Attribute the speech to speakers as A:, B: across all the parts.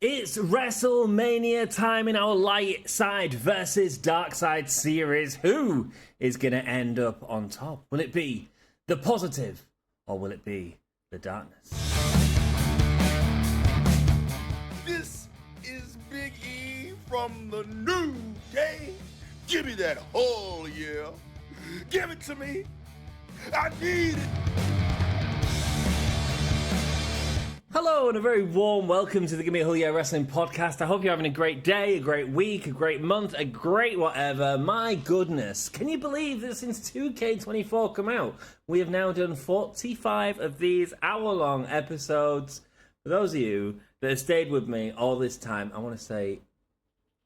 A: It's WrestleMania time in our light side versus dark side series. Who is going to end up on top? Will it be the positive or will it be the darkness?
B: This is Big E from the new day. Give me that whole year. Give it to me. I need it.
A: Hello and a very warm welcome to the Give Me a Whole Year Wrestling podcast. I hope you're having a great day, a great week, a great month, a great whatever. My goodness, can you believe that since 2k24 come out, we have now done 45 of these hour-long episodes. For those of you that have stayed with me all this time, I want to say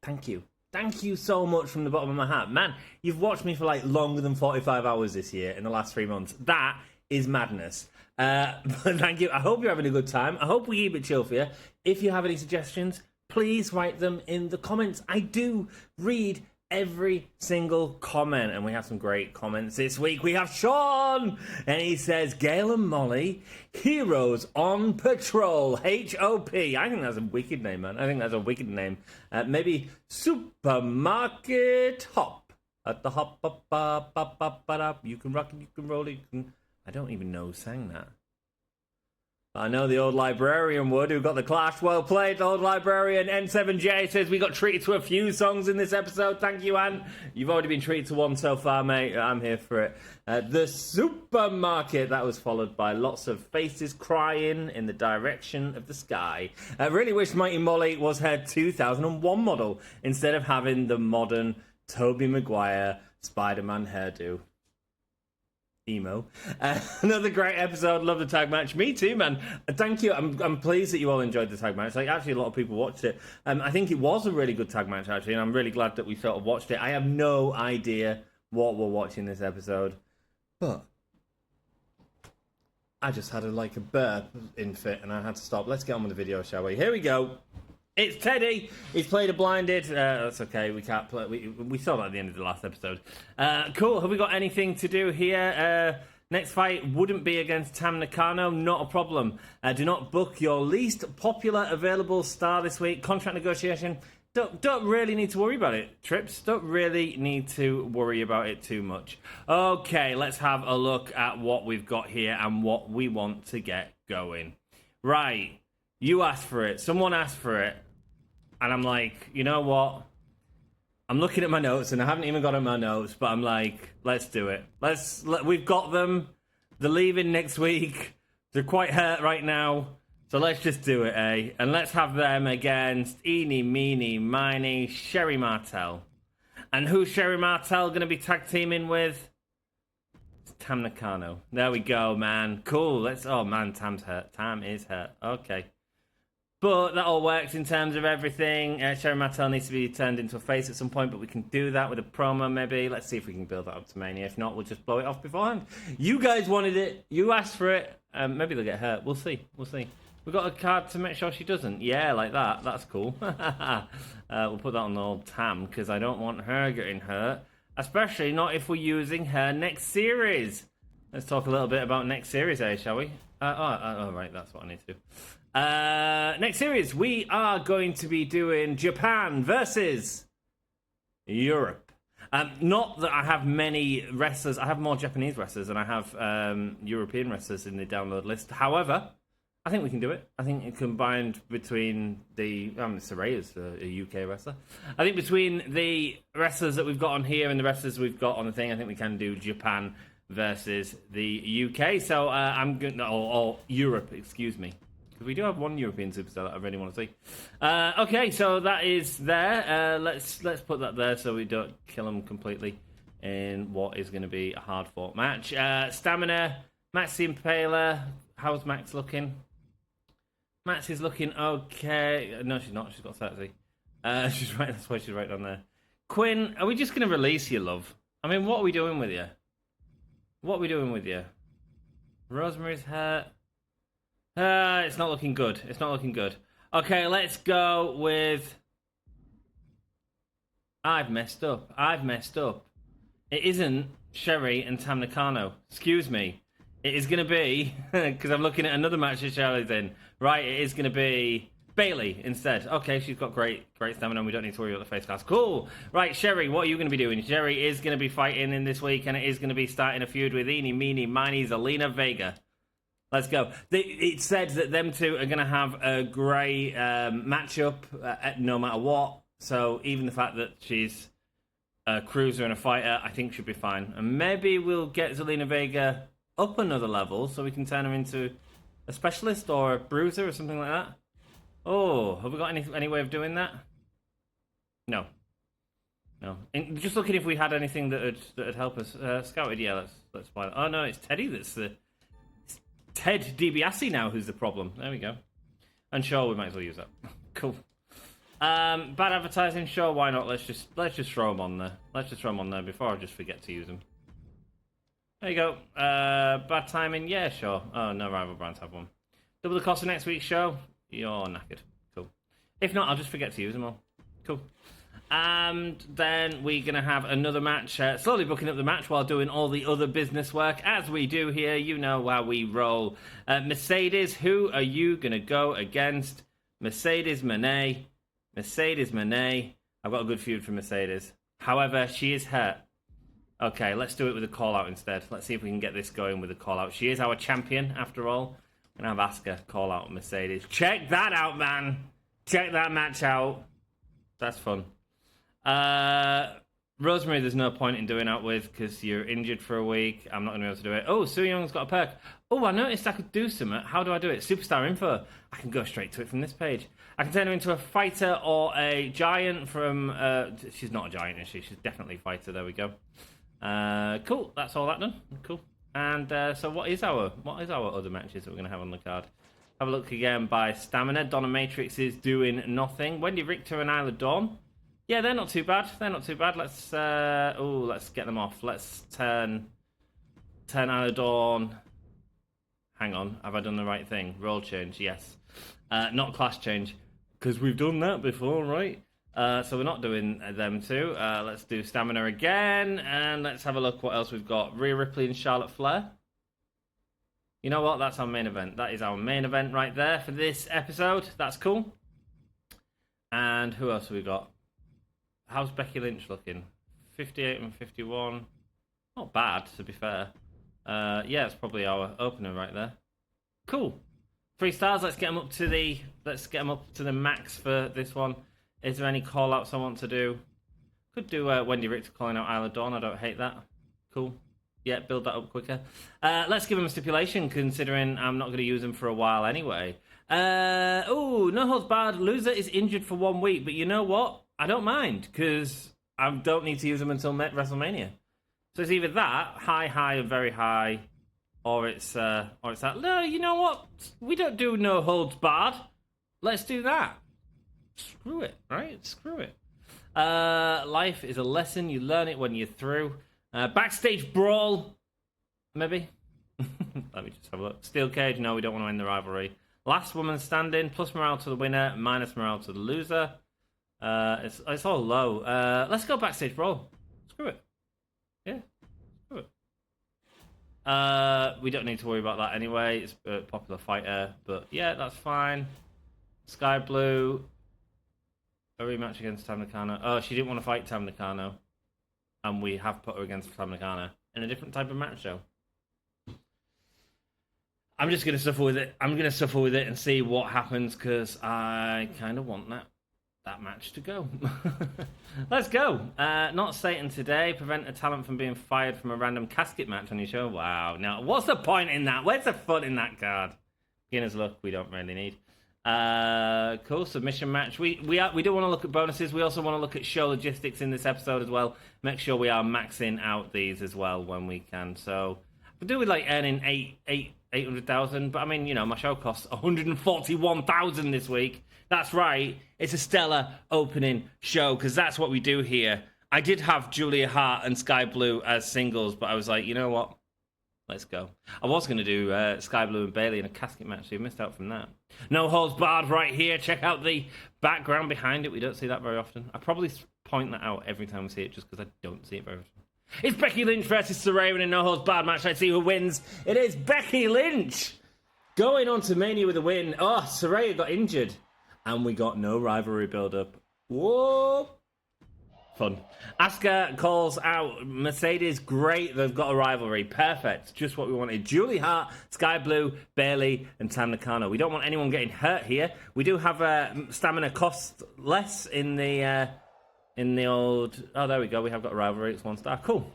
A: thank you. Thank you so much from the bottom of my heart. Man, you've watched me for like longer than 45 hours this year in the last 3 months. That is madness. But thank you. I hope you're having a good time. I hope we keep it chill for you. If you have any suggestions, please write them in the comments. I do read every single comment, and we have some great comments this week. We have Sean, and he says, Gail and Molly, heroes on patrol, H-O-P. I think that's a wicked name, man. I think that's a wicked name. Maybe Supermarket Hop. At the hop, up, up, up, up, up. You can rock it, you can roll it, you can... I don't even know who sang that. I know the old librarian would, who got the clash. Well played, old librarian. N7J says we got treated to a few songs in this episode. Thank you, Anne. You've already been treated to one so far, mate. I'm here for it. The supermarket. That was followed by lots of faces crying in the direction of the sky. I really wish Mighty Molly was her 2001 model instead of having the modern Tobey Maguire Spider-Man hairdo. Emo. Another great episode. Love the tag match. Me too, man. Thank you. I'm pleased that you all enjoyed the tag match. Like, actually, a lot of people watched it. I think it was a really good tag match, actually, and I'm really glad that we sort of watched it. I have no idea what we're watching this episode, but I just had a burp in fit, and I had to stop. Let's get on with the video, shall we? Here we go. It's Teddy. He's played a blinded. That's okay. We can't play. We saw that at the end of the last episode. Cool. Have we got anything to do here? Next fight wouldn't be against Tam Nakano. Not a problem. Do not book your least popular available star this week. Contract negotiation. Don't really need to worry about it. Trips. Don't really need to worry about it too much. Okay. Let's have a look at what we've got here and what we want to get going. Right. You asked for it. Someone asked for it. And I'm like, you know what? I'm looking at my notes, and I haven't even got on my notes, but I'm like, let's do it. We've got them. They're leaving next week. They're quite hurt right now. So let's just do it, eh? And let's have them against Eeny, Meeny, Miny, Sherry Martel. And who's Sherry Martel going to be tag teaming with? It's Tam Nakano. There we go, man. Cool. Oh, man, Tam's hurt. Tam is hurt. Okay. But that all works in terms of everything. Sherry Martel needs to be turned into a face at some point, but we can do that with a promo maybe. Let's see if we can build that up to Mania. If not, we'll just blow it off beforehand. You guys wanted it. You asked for it. Maybe they'll get hurt. We'll see. We'll see. We've got a card to make sure she doesn't. Yeah, like that. That's cool. We'll put that on the old Tam, because I don't want her getting hurt. Especially not if we're using her next series. Let's talk a little bit about next series, shall we? Right, that's what I need to do. Next series, we are going to be doing Japan versus Europe. Not that I have many wrestlers. I have more Japanese wrestlers than I have European wrestlers in the download list. However, I think we can do it. I think it combined between Saraya's a UK wrestler. I think between the wrestlers that we've got on here and the wrestlers we've got on the thing, I think we can do Japan versus the UK. So I'm going or Europe, excuse me. We do have one European superstar that I really want to see. Okay, so that is there. Let's put that there so we don't kill him completely in what is going to be a hard-fought match. Stamina, Max the Impaler. How's Max looking? Max is looking okay. No, she's not. She's got 30. She's right. That's why she's right on there. Quinn, are we just going to release you, love? I mean, what are we doing with you? What are we doing with you? Rosemary's hurt. It's not looking good. It's not looking good. Okay, let's go with... I've messed up. It isn't Sherry and Tam Nakano. Excuse me. It is going to be... Because I'm looking at another match that Charlie's in. Right, it is going to be Bailey instead. Okay, she's got great stamina and we don't need to worry about the face cast. Cool. Right, Sherry, what are you going to be doing? Sherry is going to be fighting in this week and it is going to be starting a feud with Eenie, Meenie, Miny, Zelina Vega. Let's go. It said that them two are going to have a great matchup no matter what. So even the fact that she's a cruiser and a fighter, I think should be fine. And maybe we'll get Zelina Vega up another level so we can turn her into a specialist or a bruiser or something like that. Oh, have we got any way of doing that? No. Just looking if we had anything that'd help us. Scouted, yeah. Let's find it. Oh no, it's Teddy it's Ted DiBiase now who's the problem. There we go. And sure, we might as well use that. Cool. Bad advertising, sure. Why not? Let's just throw them on there. Let's just throw them on there before I just forget to use them. There you go. Bad timing, yeah, sure. Oh no, rival brands have one. Double the cost of next week's show. You're knackered. Cool. If not, I'll just forget to use them all. Cool. And then we're going to have another match. Slowly booking up the match while doing all the other business work. As we do here, you know how we roll. Mercedes, who are you going to go against? Mercedes Moné. Mercedes Moné. I've got a good feud for Mercedes. However, she is hurt. Okay, let's do it with a call-out instead. Let's see if we can get this going with a call-out. She is our champion, after all. I'm going to have Asuka call out Mercedes. Check that out, man. Check that match out. That's fun. Rosemary, there's no point in doing out with because you're injured for a week. I'm not going to be able to do it. Oh, Su Young's got a perk. Oh, I noticed I could do something. How do I do it? Superstar info. I can go straight to it from this page. I can turn her into a fighter or a giant from... she's not a giant, is she? She's definitely a fighter. There we go. Cool. That's all that done. Cool. And so what is our other matches that we're going to have on the card? Have a look again by stamina. Donna Matrix is doing nothing. Wendy Richter and Isla Dawn. Yeah, they're not too bad. Let's get them off. Let's turn Isla Dawn. Hang on, have I done the right thing? Role change, yes. Not class change, because we've done that before, right? So we're not doing them two. Let's do stamina again, and let's have a look what else we've got. Rhea Ripley and Charlotte Flair. You know what? That's our main event. That is our main event right there for this episode. That's cool. And who else have we got? How's Becky Lynch looking? 58 and 51. Not bad, to be fair. Yeah, it's probably our opener right there. Cool. 3 stars. Let's get them up to the max for this one. Is there any call-outs I want to do? Could do Wendy Richter calling out Isla Dawn. I don't hate that. Cool. Yeah, build that up quicker. Let's give him a stipulation, considering I'm not going to use him for a while anyway. No holds barred. Loser is injured for 1 week, but you know what? I don't mind, because I don't need to use him until WrestleMania. So it's either that, high, and very high, or it's that. No, you know what? We don't do no holds barred. Let's do that. Screw it, right? Screw it. Life is a lesson. You learn it when you're through. Backstage brawl, maybe. Let me just have a look. Steel cage. No, we don't want to end the rivalry. Last woman standing. Plus morale to the winner. Minus morale to the loser. It's all low. Let's go backstage brawl. Screw it. Yeah. Screw it. We don't need to worry about that anyway. It's a popular fighter, but yeah, that's fine. Sky Blue. A rematch against Tam Nakano. Oh, she didn't want to fight Tam Nakano. And we have put her against Tam Nakano in a different type of match show. I'm just going to suffer with it. I'm going to suffer with it and see what happens, because I kind of want that match to go. Let's go. Not Satan today. Prevent a talent from being fired from a random casket match on your show. Wow. Now, what's the point in that? Where's the fun in that card? Beginner's luck, we don't really need. Cool. Submission match. We do want to look at bonuses. We also want to look at show logistics in this episode as well. Make sure we are maxing out these as well when we can. So we do with like earning 800,000, but I mean, you know, my show costs 141,000 this week. That's right. It's a stellar opening show, because that's what we do here. I did have Julia Hart and Sky Blue as singles, but I was like, you know what? Let's go. I was going to do Sky Blue and Bailey in a casket match, so you missed out from that. No holds barred right here. Check out the background behind it. We don't see that very often. I probably point that out every time we see it, just because I don't see it very often. It's Becky Lynch versus Saraya in a no holds barred match. Let's see who wins. It is Becky Lynch going on to Mania with a win. Oh, Saraya got injured. And we got no rivalry build-up. Whoa! Fun. Asuka calls out Mercedes. Great, they've got a rivalry. Perfect. Just what we wanted. Julie Hart, Sky Blue, Bailey, and Tam Nakano. We don't want anyone getting hurt here. We do have stamina cost less in the old... Oh, there we go. We have got a rivalry. It's 1 star. Cool.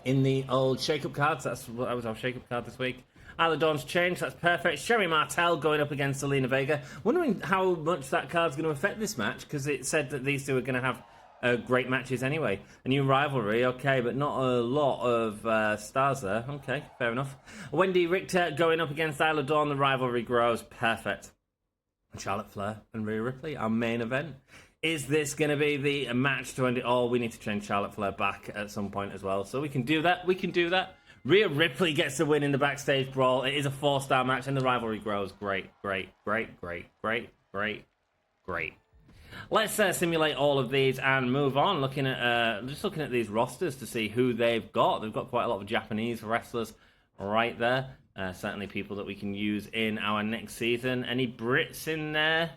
A: In the old shake-up cards. That was our shake-up card this week. Isla Dawn's changed. That's perfect. Sherry Martel going up against Selena Vega. Wondering how much that card's going to affect this match, because it said that these two are going to have great matches anyway. A new rivalry, okay, but not a lot of stars there. Okay, fair enough. Wendy Richter going up against Isla Dawn. The rivalry grows. Perfect. Charlotte Flair and Rhea Ripley, our main event. Is this going to be the match to end it all? We need to change Charlotte Flair back at some point as well. So we can do that. We can do that. Rhea Ripley gets the win in the backstage brawl. It is a 4-star match and the rivalry grows. Great, great, great, great, great, great, great. Let's simulate all of these and move on. Looking at these rosters to see who they've got. They've got quite a lot of Japanese wrestlers right there. Certainly people that we can use in our next season. Any Brits in there?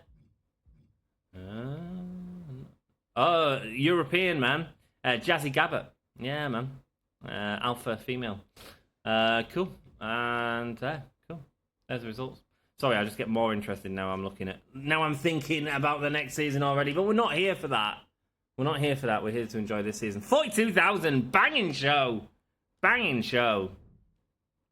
A: European man. Jazzy Gabbert. Yeah, man. Alpha female. Cool. And cool. There's the results. Sorry, I just get more interested now. Now I'm thinking about the next season already. But we're not here for that. We're not here for that. We're here to enjoy this season. 42,000. Banging show. Banging show.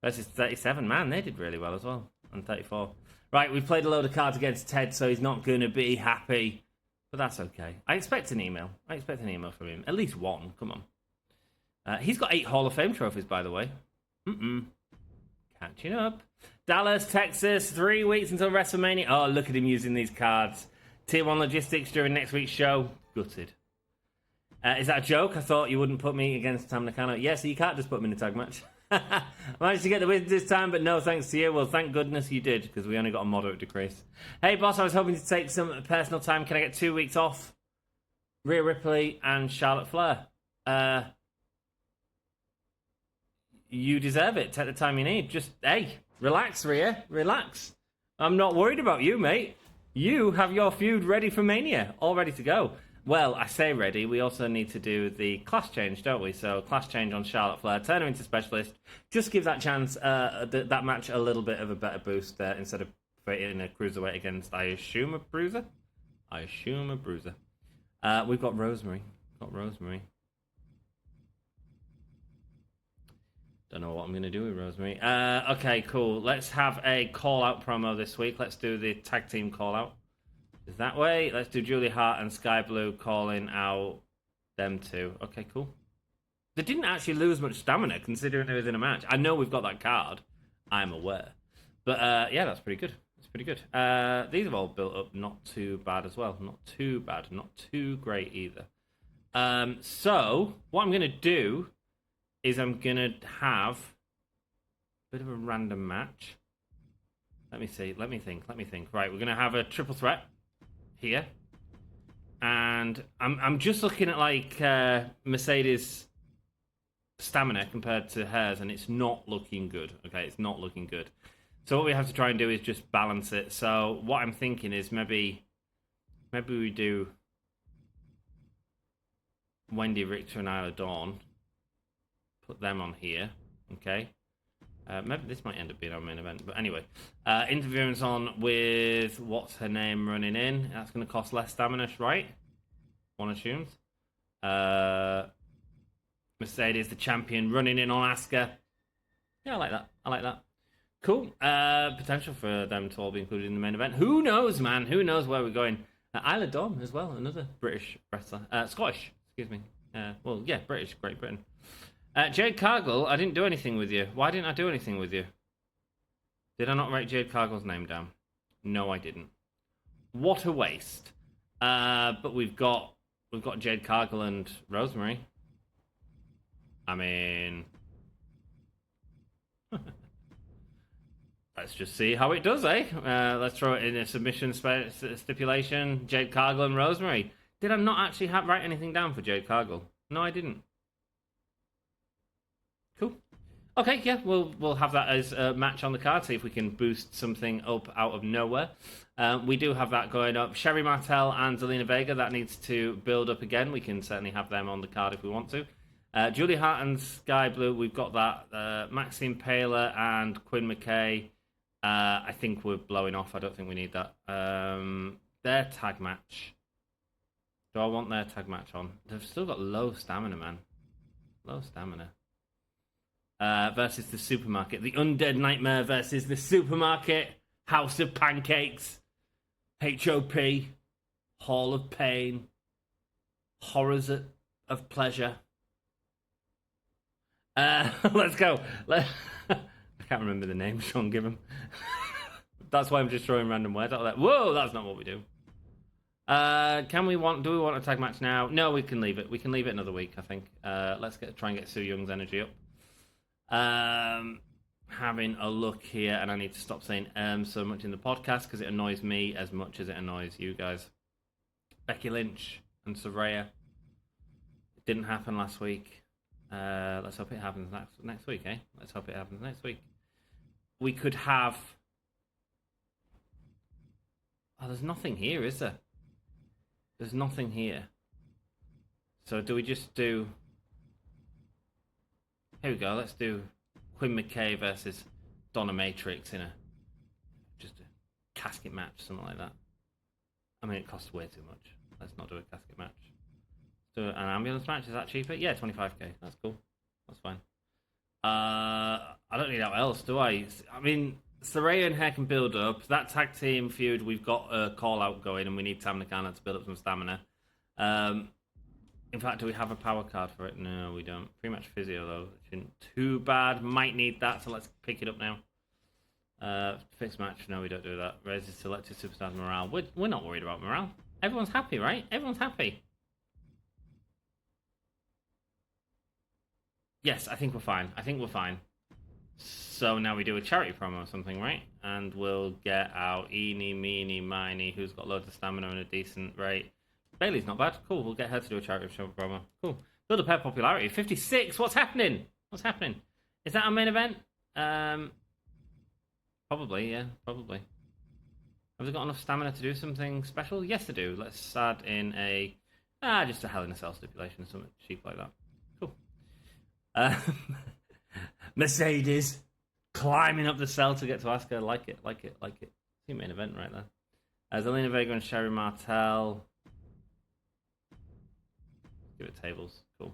A: Versus 37. Man, they did really well as well. And 34. Right, we've played a load of cards against Ted, so he's not going to be happy. But that's okay. I expect an email. From him. At least one. Come on. He's got 8 Hall of Fame trophies, by the way. Catching up. Dallas, Texas, 3 weeks until WrestleMania. Oh, look at him using these cards. Tier 1 logistics during next week's show. Gutted. Is that a joke? I thought you wouldn't put me against Tam Nakano. Yeah, so you can't just put me in a tag match. Managed to get the win this time, but no thanks to you. Well, thank goodness you did, because we only got a moderate decrease. Hey, boss, I was hoping to take some personal time. Can I get 2 weeks off? Rhea Ripley and Charlotte Flair. You deserve it. Take the time you need. Just, hey, relax, Rhea. Relax. I'm not worried about you, mate. You have your feud ready for Mania. All ready to go. Well, I say ready. We also need to do the class change, don't we? So, class change on Charlotte Flair. Turn her into specialist. Just give that chance, that match a little bit of a better boost instead of fighting a cruiserweight against, I assume, a bruiser? We've got Rosemary. Don't know what I'm going to do with Rosemary. Okay, cool. Let's have a call-out promo this week. Let's do the tag team call-out. Is that way? Let's do Julie Hart and Sky Blue calling out them two. Okay, cool. They didn't actually lose much stamina considering they was in a match. I know we've got that card. I'm aware. But, yeah, that's pretty good. These have all built up not too bad as well. Not too bad. Not too great either. So, what I'm going to do is I'm going to have a bit of a random match. Let me think. Right, we're going to have a triple threat here. And I'm just looking at, like, Mercedes' stamina compared to hers, and it's not looking good. Okay, it's not looking good. So what we have to try and do is just balance it. So what I'm thinking is maybe we do Wendy Richter and Isla Dawn. Put them on here, okay? Maybe this might end up being our main event, but anyway. Interference on with what's her name running in. That's going to cost less stamina, right? One assumes. Mercedes, the champion, running in on Asuka. Yeah, I like that. Cool. Potential for them to all be included in the main event. Who knows, man? Who knows where we're going? Isla Dawn as well, another British wrestler. Scottish, excuse me. British, Great Britain. Jade Cargill, I didn't do anything with you. Why didn't I do anything with you? Did I not write Jade Cargill's name down? No, I didn't. What a waste. But we've got Jade Cargill and Rosemary. I mean, let's just see how it does, eh? Let's throw it in a submission stipulation. Jade Cargill and Rosemary. Did I not actually write anything down for Jade Cargill? No, I didn't. Cool. Okay, yeah, we'll have that as a match on the card. See if we can boost something up out of nowhere. We do have that going up. Sherry Martel and Zelina Vega, that needs to build up again. We can certainly have them on the card if we want to. Julia Hart and Sky Blue, we've got that. Maxine Paler and Quinn McKay. I think we're blowing off. I don't think we need that. Their tag match. Do I want their tag match on? They've still got low stamina, man. Low stamina. Versus the Supermarket. The Undead Nightmare versus the Supermarket. House of Pancakes. HOP. Hall of Pain. Horrors of Pleasure. Let's go. I can't remember the name, Sean Gibbon. That's why I'm just throwing random words out there. Whoa, that's not what we do. Do we want a tag match now? No, we can leave it. We can leave it another week, I think. Let's try and get Sue Young's energy up. Having a look here, and I need to stop saying so much in the podcast because it annoys me as much as it annoys you guys. Becky Lynch and Saraya. It didn't happen last week. Let's hope it happens next week, eh? Let's hope it happens next week. We could have... Oh, there's nothing here, is there? There's nothing here. So do we just do... Here we go, let's do Quinn McKay versus Donna Matrix in just a casket match, something like that. I mean, it costs way too much. Let's not do a casket match. Do an ambulance match, is that cheaper? Yeah, 25k, that's cool. That's fine. I don't need that else, do I? I mean, Saraya and Hair can build up. That tag team feud, we've got a call-out going, and we need Tam Nakano to build up some stamina. In fact, do we have a power card for it? No, we don't. Pretty much physio, though. Isn't too bad. Might need that, so let's pick it up now. Fixed match. No, we don't do that. Raises selected superstars morale. We're not worried about morale. Everyone's happy, right? Everyone's happy. Yes, I think we're fine. I think we're fine. So now we do a charity promo or something, right? And we'll get out Eeny, Meeny, Miny, who's got loads of stamina and a decent rate. Bailey's not bad. Cool, we'll get her to do a charity show promo. Cool. Build up her popularity. 56, what's happening? What's happening? Is that our main event? Probably, yeah, probably. Have they got enough stamina to do something special? Yes, they do. Let's add in just a Hell in a Cell stipulation, something cheap like that. Cool. Mercedes climbing up the cell to get to Asuka. Like it. See main event right there. Zelina Vega and Sherry Martel. Give it tables. Cool.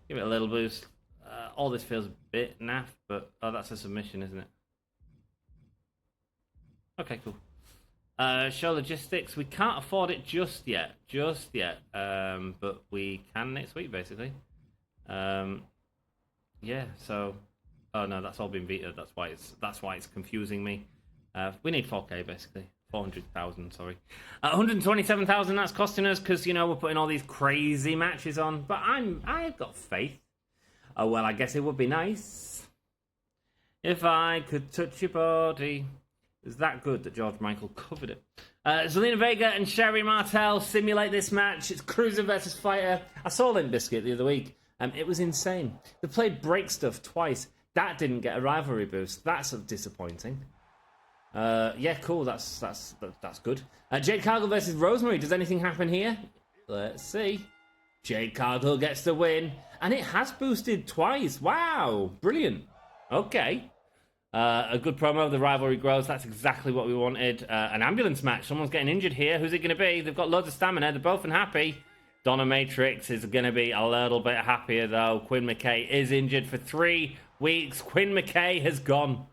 A: Give it a little boost. All this feels a bit naff, but that's a submission, isn't it? Okay, cool. Show logistics. We can't afford it just yet. But we can next week, basically. Yeah. So, oh no, that's all been vetoed. That's why it's confusing me. We need 4K basically. 400,000, sorry. 127,000 that's costing us because, we're putting all these crazy matches on. But I've got faith. Oh, well, I guess it would be nice if I could touch your body. It's that good that George Michael covered it. Zelina Vega and Sherry Martel simulate this match. It's Cruiser versus Fighter. I saw Limp Bizkit the other week. It was insane. They played Break Stuff twice. That didn't get a rivalry boost. That's disappointing. Yeah, cool. That's good. Jade Cargill versus Rosemary. Does anything happen here? Let's see. Jade Cargill gets the win, and it has boosted twice. Wow, brilliant. Okay, a good promo. The rivalry grows. That's exactly what we wanted. An ambulance match. Someone's getting injured here. Who's it going to be? They've got loads of stamina. They're both unhappy. Donna Matrix is going to be a little bit happier though. Quinn McKay is injured for 3 weeks. Quinn McKay has gone.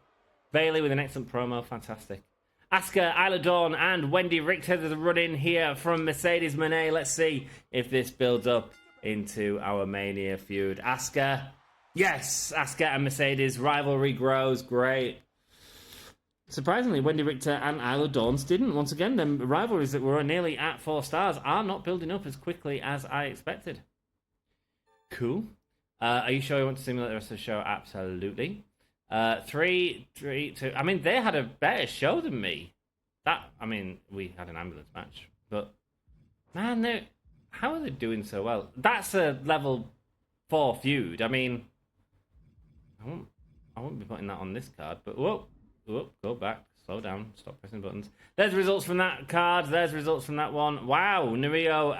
A: Bailey with an excellent promo, fantastic. Asuka, Isla Dawn, and Wendy Richter, there's a run-in here from Mercedes Moné. Let's see if this builds up into our Mania feud. Asuka, yes, Asuka and Mercedes, rivalry grows, great. Surprisingly, Wendy Richter and Isla Dawn's didn't. Once again, the rivalries that were nearly at 4 stars are not building up as quickly as I expected. Cool. Are you sure you want to simulate the rest of the show? Absolutely. 3, 2. I mean, they had a better show than me. We had an ambulance match, but man, how are they doing so well? That's a level 4 feud. I mean, I won't be putting that on this card, but whoa, go back, slow down, stop pressing buttons. There's results from that card. There's results from that one. Wow, Nario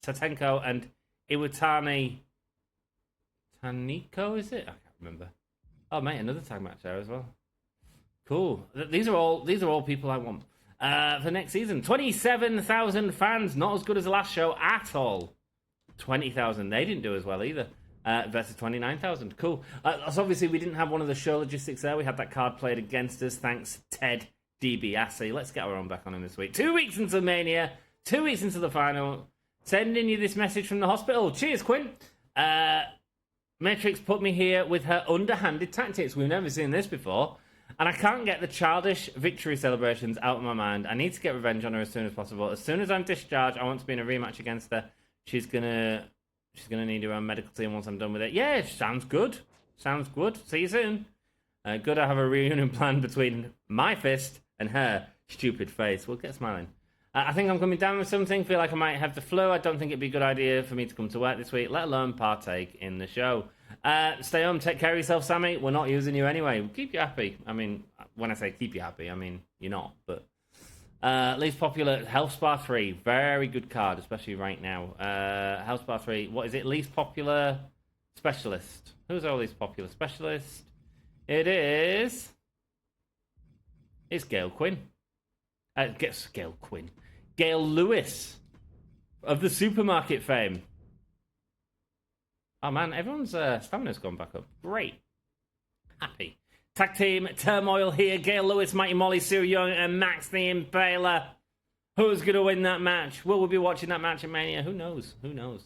A: Tatenko and Iwatani Taniko, is it? I can't remember. Oh mate, another tag match there as well. Cool. These are all people I want for next season. 27,000 fans, not as good as the last show at all. 20,000, they didn't do as well either. Versus 29,000. Cool. So obviously we didn't have one of the show logistics there. We had that card played against us. Thanks, Ted DiBiase. Let's get our own back on him this week. 2 weeks into Mania. 2 weeks into the final. Sending you this message from the hospital. Cheers, Quinn. Matrix put me here with her underhanded tactics. We've never seen this before. And I can't get the childish victory celebrations out of my mind. I need to get revenge on her as soon as possible. As soon as I'm discharged, I want to be in a rematch against her. She's gonna need her own medical team once I'm done with it. Yeah, sounds good. Sounds good. See you soon. Good I have a reunion plan between my fist and her stupid face. We'll get smiling. I think I'm coming down with something. Feel like I might have the flu. I don't think it'd be a good idea for me to come to work this week, let alone partake in the show. Stay home. Take care of yourself, Sammy. We're not using you anyway. We'll keep you happy. I mean, when I say keep you happy, I mean you're not. But least popular, Health Spa 3. Very good card, especially right now. Health Spa 3. What is it? Least popular specialist. Who's our least popular specialist? It's Gail Quinn. Gail Quinn. Gail Lewis of the supermarket fame. Oh man, everyone's stamina's gone back up. Great. Happy. Tag team turmoil here. Gail Lewis, Mighty Molly, Sue Young, and Max the Impaler. Who's going to win that match? Will we be watching that match at Mania? Who knows? I'll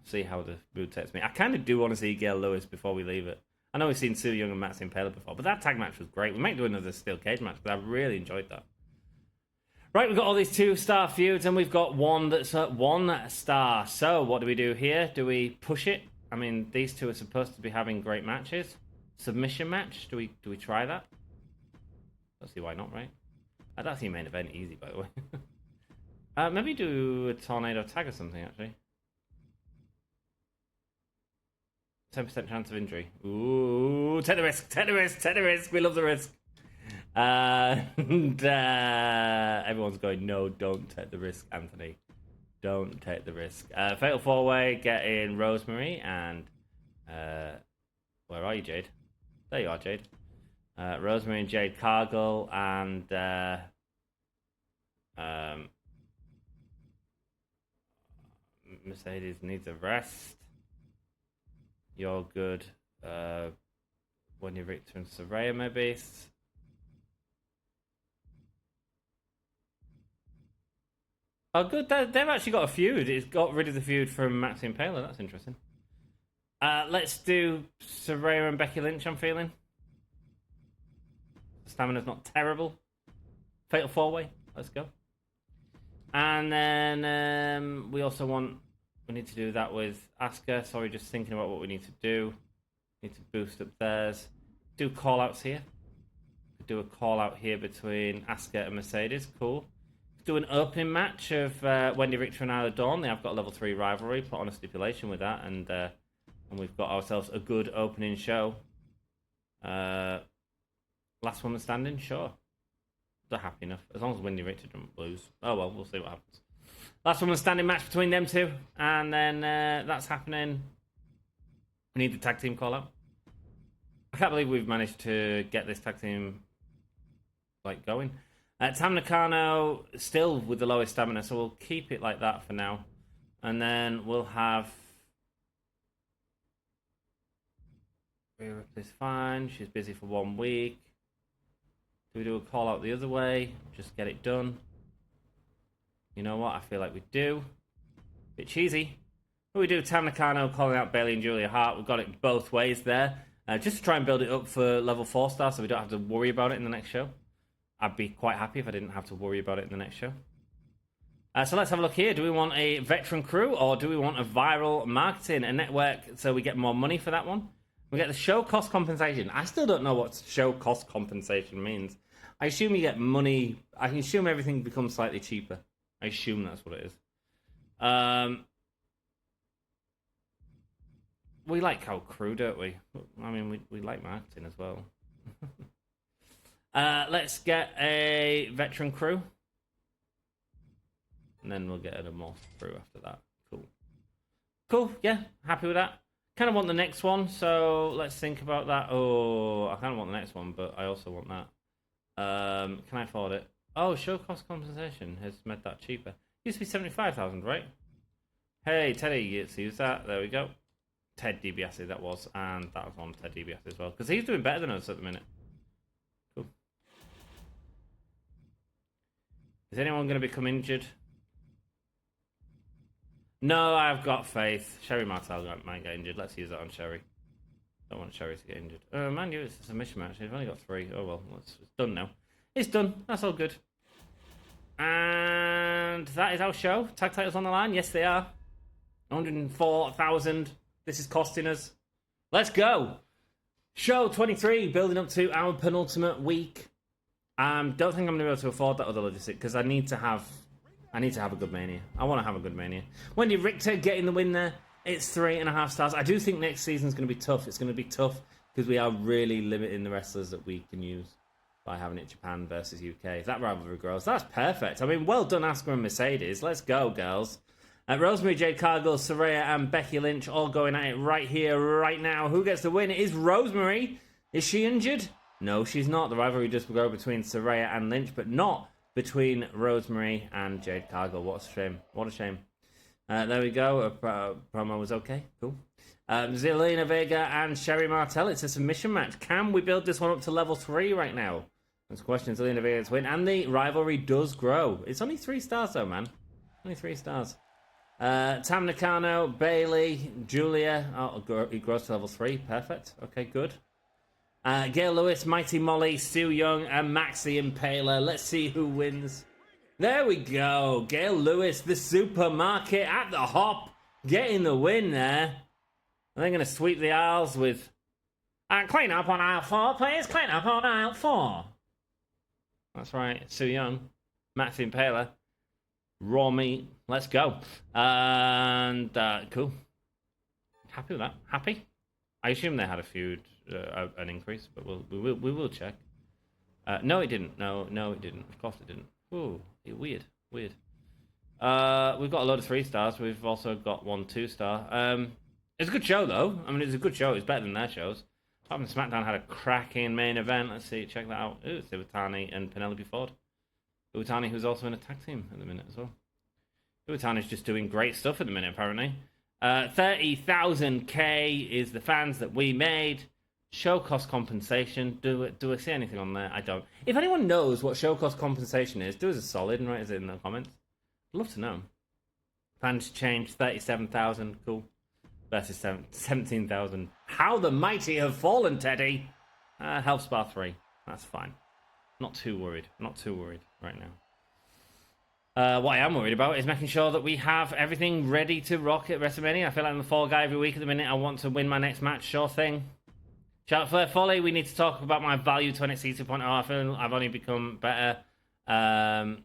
A: see how the mood takes me. I kind of do want to see Gail Lewis before we leave it. I know we've seen Sue Young and Max the Impaler before, but that tag match was great. We might do another steel cage match, but I really enjoyed that. Right, we've got all these 2-star feuds, and we've got one that's at 1 star. So, what do we do here? Do we push it? I mean, these two are supposed to be having great matches. Submission match? Do we try that? Let's see why not, right? That's the main event easy, by the way. Maybe do a tornado tag or something, actually. 10% chance of injury. Ooh, take the risk. We love the risk. And everyone's going, no, don't take the risk, Anthony. Don't take the risk. Fatal 4-way, get in Rosemary and... where are you, Jade? There you are, Jade. Rosemary and Jade Cargill and... Mercedes needs a rest. You're good. When you're Victor and Saraya, maybe. Oh, good. They've actually got a feud. It's got rid of the feud from Max the Impaler. That's interesting. Let's do Saraya and Becky Lynch, I'm feeling. Stamina's not terrible. Fatal 4-way. Let's go. And then we also want... We need to do that with Asuka. Sorry, just thinking about what we need to do. Need to boost up theirs. Do call-outs here. Do a call-out here between Asuka and Mercedes. Cool. Do an opening match of Wendy Richter and Isla Dawn. They have got a level 3 rivalry. Put on a stipulation with that. And we've got ourselves a good opening show. Last woman standing? Sure. They're happy enough. As long as Wendy Richter doesn't lose. Oh well, we'll see what happens. Last woman standing match between them two. And then that's happening. We need the tag team call out. I can't believe we've managed to get this tag team going. Tam Nakano still with the lowest stamina, so we'll keep it like that for now. And then we'll have... Rhea Ripley's fine. She's busy for 1 week. Do we do a call out the other way? Just get it done. You know what? I feel like we do. Bit cheesy. But we do Tam Nakano calling out Bayley and Julia Hart. We've got it both ways there. Just to try and build it up for level 4 star so we don't have to worry about it in the next show. I'd be quite happy if I didn't have to worry about it in the next show. So let's have a look here. Do we want a veteran crew or do we want a viral marketing, a network so we get more money for that one? We get the show cost compensation. I still don't know what show cost compensation means. I assume you get money. I can assume everything becomes slightly cheaper. I assume that's what it is. we like our crew, don't we? I mean, we like marketing as well. Let's get a veteran crew. And then we'll get a more crew after that. Cool. Cool, yeah, happy with that. Kind of want the next one, so let's think about that. Oh, I kind of want the next one, but I also want that. Can I afford it? Oh, show cost compensation has made that cheaper. Used to be 75,000, right? Hey, Teddy, let's use that. There we go. Ted DiBiase, that was, and that was on Ted DiBiase as well, because he's doing better than us at the minute. Cool. Is anyone going to become injured? No, I've got faith. Sherry Martel might get injured. Let's use that on Sherry. Don't want Sherry to get injured. Man, you, it's a submission match. We've only got 3. Oh well, it's done now. It's done. That's all good. And that is our show. Tag titles on the line. Yes, they are. 104,000. This is costing us. Let's go. Show 23, building up to our penultimate week. Don't think I'm going to be able to afford that other logistic because I need to have a good Mania. I want to have a good Mania. Wendy Richter getting the win there. It's 3.5 stars. I do think next season's going to be tough. It's going to be tough because we are really limiting the wrestlers that we can use by having it Japan versus UK. If that rivalry grows, that's perfect. I mean, well done, Asuka and Mercedes. Let's go, girls. Rosemary, Jade Cargill, Saraya, and Becky Lynch all going at it right here, right now. Who gets the win? It is Rosemary. Is she injured? No, she's not. The rivalry just will go between Saraya and Lynch, but not between Rosemary and Jade Cargill. What a shame. What a shame. There we go. Promo was okay. Cool. Zelina Vega and Sherry Martel. It's a submission match. Can we build this one up to level 3 right now? That's a question. Zelina Vega's win. And the rivalry does grow. It's only 3 stars though, man. Only 3 stars. Tam Nakano, Bailey, Julia. Oh, it grows to level 3. Perfect. Okay, good. Gail Lewis, Mighty Molly, Sue Young, and Maxi Impaler. Let's see who wins. There we go. Gail Lewis, the supermarket at the hop, getting the win there. And they're going to sweep the aisles with... clean up on aisle 4, please. Clean up on aisle 4. That's right. Sue Young, Maxi Impaler, raw meat. Let's go. And cool. Happy with that. Happy? I assume they had a feud, an increase, but we will check. No, it didn't. No, it didn't. Of course it didn't. Ooh, weird. We've got a load of 3 stars. We've also got 1 2-star. It's a good show though. I mean, it's a good show. It's better than their shows. Top and SmackDown had a cracking main event. Let's see, check that out. Ooh, it's Iwatani and Penelope Ford. Iwatani, who's also in a tag team at the minute as well. Iwatani's just doing great stuff at the minute, apparently. 30,000 K is the fans that we made. Show cost compensation. Do I see anything on there? I don't. If anyone knows what show cost compensation is, do us a solid and write us in the comments. I'd love to know. Fans change 37,000. Cool. Versus 17,000. How the mighty have fallen, Teddy. Health Spa 3. That's fine. Not too worried. Not too worried right now. What I am worried about is making sure that we have everything ready to rock at WrestleMania. I feel like I'm the fall guy every week at the minute. I want to win my next match. Sure thing. Shout out Flair Folly. We need to talk about my value to NXT 2.0. I feel I've only become better. I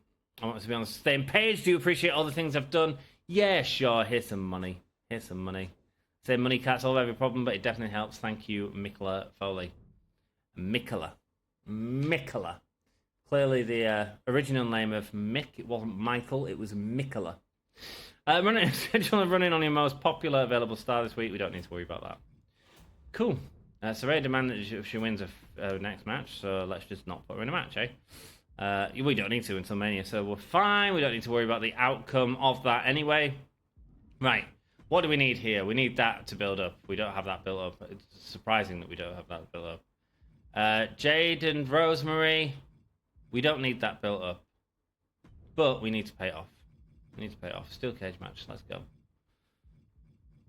A: want to be on the same page. Do you appreciate all the things I've done? Yeah, sure. Here's some money. Here's some money. Say money can't solve every problem, but it definitely helps. Thank you, Mikola Foley. Mikola. Clearly the original name of Mick, it wasn't Michael, it was Mikola. Schedule of running on your most popular available star this week. We don't need to worry about that. Cool. Saraya demanded if she wins a next match, so let's just not put her in a match, eh? We don't need to until Mania, so we're fine. We don't need to worry about the outcome of that anyway. Right. What do we need here? We need that to build up. We don't have that built up. It's surprising that we don't have that built up. Jade and Rosemary, we don't need that built up. But we need to pay it off. We need to pay it off. Steel cage match. Let's go.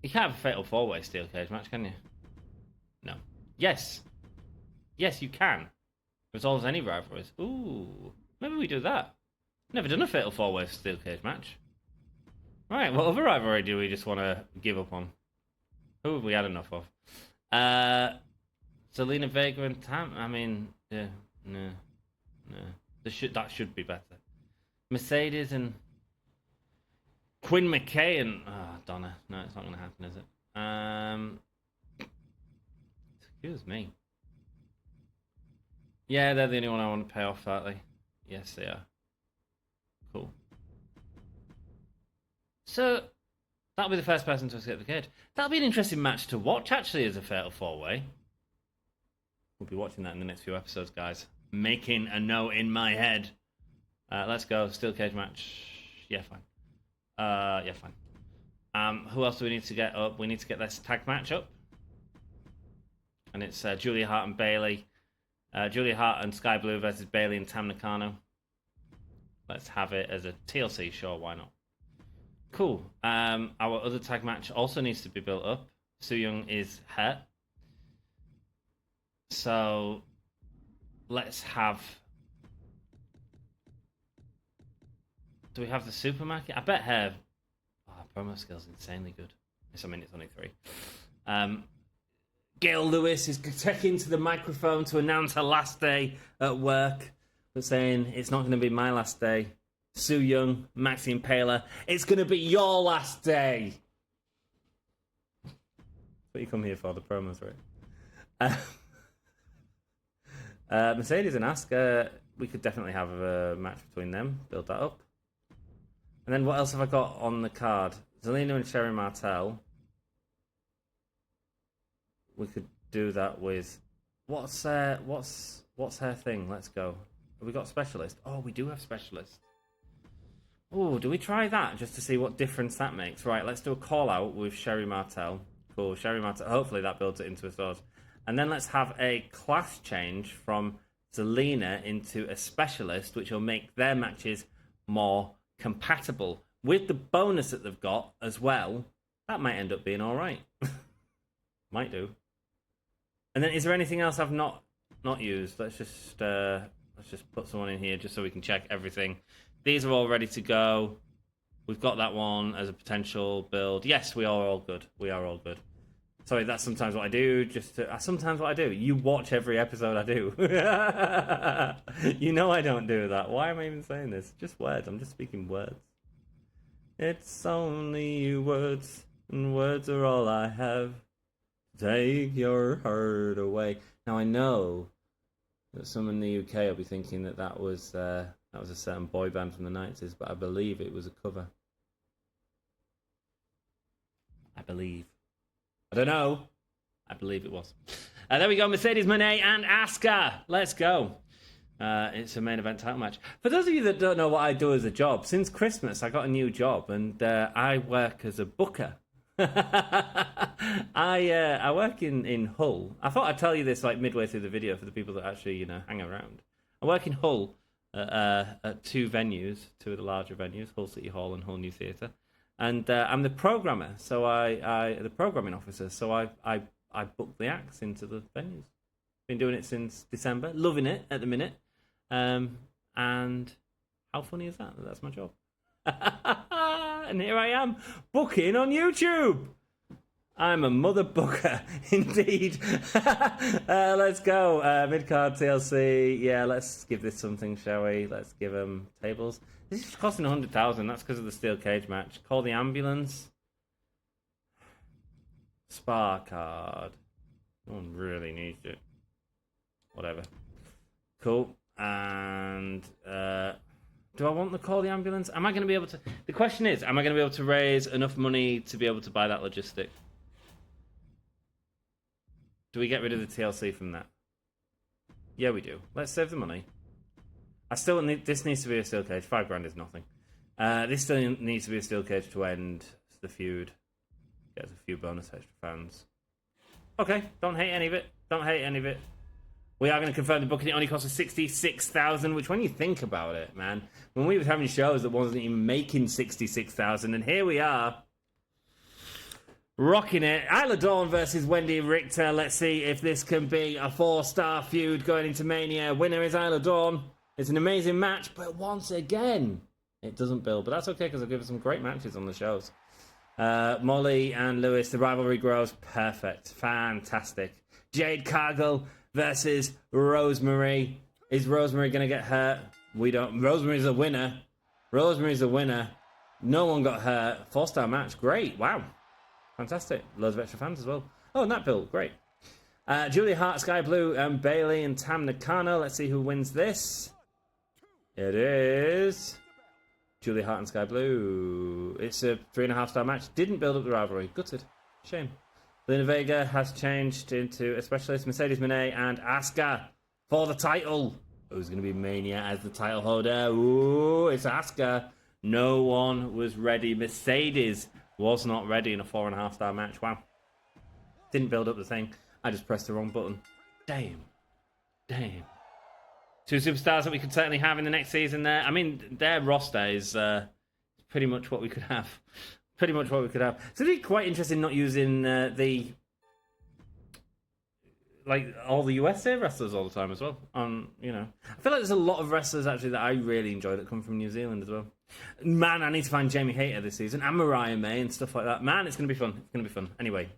A: You can't have a fatal 4-way steel cage match, can you? No. Yes. Yes, you can. Resolves any rivalries. Ooh. Maybe we do that. Never done a fatal 4-way steel cage match. Right, what other rivalry do we just want to give up on? Who have we had enough of? Zelina Vega and Tam. I mean, yeah, no. That should be better. Mercedes and Quinn McKay and Donna. No, it's not going to happen, is it? Excuse me. Yeah, they're the only one I want to pay off, aren't they? Yes, they are. Cool. So, that'll be the first person to escape the cage. That'll be an interesting match to watch, actually, as a Fatal 4-Way. We'll be watching that in the next few episodes, guys. Making a note in my head. Let's go. Steel cage match. Yeah, fine. Yeah, fine. Who else do we need to get up? We need to get this tag match up. And it's Julia Hart and Bayley. Julia Hart and Sky Blue versus Bayley and Tam Nakano. Let's have it as a TLC, sure, why not? Cool. Our other tag match also needs to be built up. Su Yung is hurt. So, let's have... Do we have the supermarket? I bet her promo skills insanely good. I mean, it's only 3. Gail Lewis is taking to the microphone to announce her last day at work, but saying it's not going to be my last day. Su Yung, Maxine Paler, it's going to be your last day. That's what you come here for, the promos, right? Mercedes and Asuka, we could definitely have a match between them. Build that up. And then what else have I got on the card? Zelina and Sherry Martel. We could do that with... What's her thing? Let's go. Have we got Specialist? Oh, we do have Specialist. Oh, do we try that just to see what difference that makes? Right, let's do a call-out with Sherry Martel. Cool, Sherry Martel. Hopefully that builds it into a sword. And then let's have a class change from Zelina into a Specialist, which will make their matches more compatible. With the bonus that they've got as well, that might end up being all right. Might do. And then, is there anything else I've not used? Let's just put someone in here just so we can check everything. These are all ready to go. We've got that one as a potential build. Yes, we are all good. We are all good. Sorry, that's sometimes what I do. Sometimes what I do. You watch every episode I do. You know I don't do that. Why am I even saying this? Just words. I'm just speaking words. It's only words, and words are all I have. Take your heart away. Now I know that some in the UK will be thinking that was a certain boy band from the 90s, but I believe it was a cover. I believe. I don't know. I believe it was. There we go, Mercedes Moné and Asuka. Let's go. It's a main event title match. For those of you that don't know what I do as a job, since Christmas I got a new job, and I work as a booker. I work in Hull. I thought I'd tell you this like midway through the video for the people that actually hang around. I work in Hull at 2 venues, 2 of the larger venues, Hull City Hall and Hull New Theatre, and I'm the programmer. So I the programming officer. So I book the acts into the venues. Been doing it since December, loving it at the minute. And how funny is that? That's my job. And here I am, booking on YouTube. I'm a mother booker, indeed. Let's go. Mid-card TLC. Yeah, let's give this something, shall we? Let's give them tables. This is costing 100,000. That's because of the steel cage match. Call the ambulance. Spar card. No one really needs it. Whatever. Cool. And do I want to call the ambulance? Am I going to be able to... The question is, am I going to be able to raise enough money to be able to buy that logistic? Do we get rid of the TLC from that? Yeah, we do. Let's save the money. I still need... This needs to be a steel cage. $5,000 is nothing. This still needs to be a steel cage to end the feud. Get a few bonus extra fans. Okay, don't hate any of it. Don't hate any of it. We are going to confirm the booking. It only costs us 66,000, which when you think about it, man, when we were having shows that wasn't even making 66,000, and here we are, rocking it. Isla Dawn versus Wendy Richter. Let's see if this can be a 4-star feud going into Mania. Winner is Isla Dawn. It's an amazing match, but once again, it doesn't build. But that's okay, because I've given some great matches on the shows. Molly and Lewis, the rivalry grows. Perfect. Fantastic. Jade Cargill versus Rosemary. Is Rosemary going to get hurt? We don't. Rosemary's a winner. Rosemary's a winner. No one got hurt. 4-star match. Great. Wow. Fantastic. Loads of extra fans as well. Oh, and that build. Great. Julia Hart, Sky Blue, Bailey, and Tam Nakano. Let's see who wins this. It is Julia Hart and Sky Blue. It's a 3.5-star match. Didn't build up the rivalry. Gutted. Shame. Lena Vega has changed into a specialist. Mercedes Moné and Asuka for the title. Who's going to be Mania as the title holder? Ooh, it's Asuka. No one was ready. Mercedes was not ready in a 4.5-star match. Wow. Didn't build up the thing. I just pressed the wrong button. Damn. Two superstars that we could certainly have in the next season there. I mean, their roster is pretty much what we could have. So it'd be quite interesting not using all the USA wrestlers all the time as well. You know, I feel like there's a lot of wrestlers actually that I really enjoy that come from New Zealand as well. Man, I need to find Jamie Hayter this season and Mariah May and stuff like that. Man, it's going to be fun. Anyway,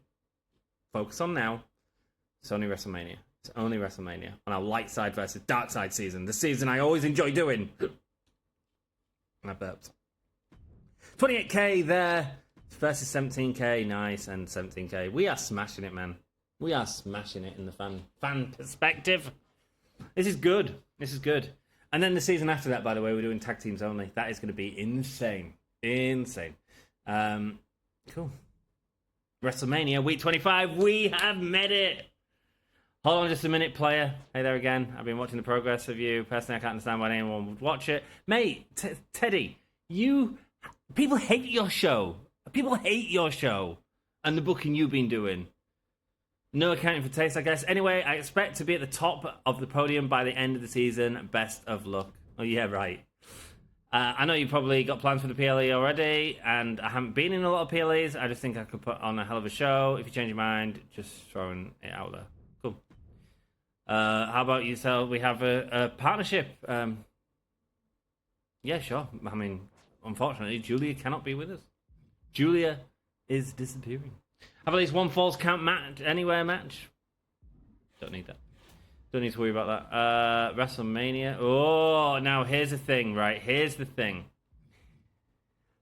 A: focus on now. It's only WrestleMania. On our light side versus dark side season. The season I always enjoy doing. And I burped. 28k there versus 17k. Nice, and 17k. We are smashing it, man. We are smashing it in the fan perspective. This is good. And then the season after that, by the way, we're doing tag teams only. That is going to be insane. Cool. WrestleMania week 25. We have met it. Hold on just a minute, player. Hey there again. I've been watching the progress of you. Personally, I can't understand why anyone would watch it. Mate, Teddy, people hate your show. And the booking you've been doing. No accounting for taste, I guess. Anyway, I expect to be at the top of the podium by the end of the season. Best of luck. Oh, yeah, right. I know you probably got plans for the PLE already, and I haven't been in a lot of PLEs. I just think I could put on a hell of a show. If you change your mind, just throwing it out there. Cool. How about you, Sel? We have a partnership. Yeah, sure. I mean, unfortunately, Julia cannot be with us. Julia is disappearing. Have at least one false count match, anywhere match. Don't need that. Don't need to worry about that. WrestleMania. Oh, now here's the thing, right?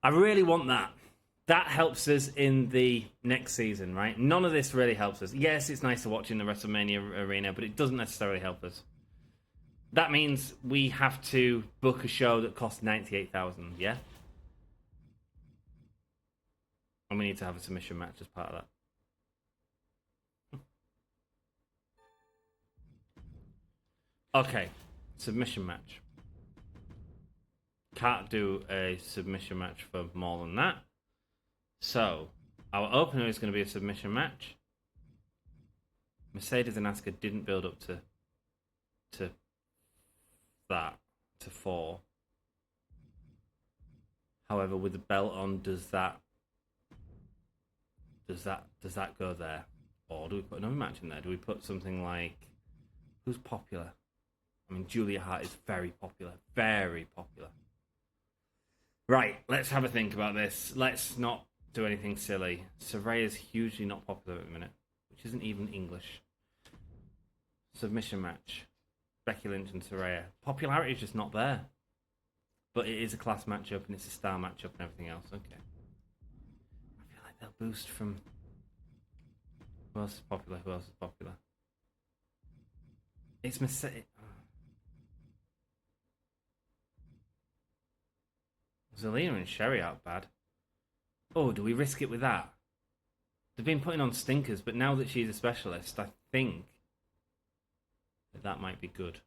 A: I really want that. That helps us in the next season, right? None of this really helps us. Yes, it's nice to watch in the WrestleMania arena, but it doesn't necessarily help us. That means we have to book a show that costs $98,000, yeah? And we need to have a submission match as part of that. Okay, submission match. Can't do a submission match for more than that. So, our opener is going to be a submission match. Mercedes and Asuka didn't build up to 4. However, with the belt on, does that go there? Or do we put another match in there? Do we put something like, who's popular? I mean, Julia Hart is very popular. Right, let's have a think about this. Let's not do anything silly. Saraya's hugely not popular at the minute, which isn't even English. Submission match. Becky Lynch and Saraya. Popularity is just not there. But it is a class matchup, and it's a star matchup and everything else. Okay. I feel like they'll boost from... Who else is popular? It's Mercedes... Zelina and Sherry aren't bad. Oh, do we risk it with that? They've been putting on stinkers, but now that she's a specialist, I think that might be good.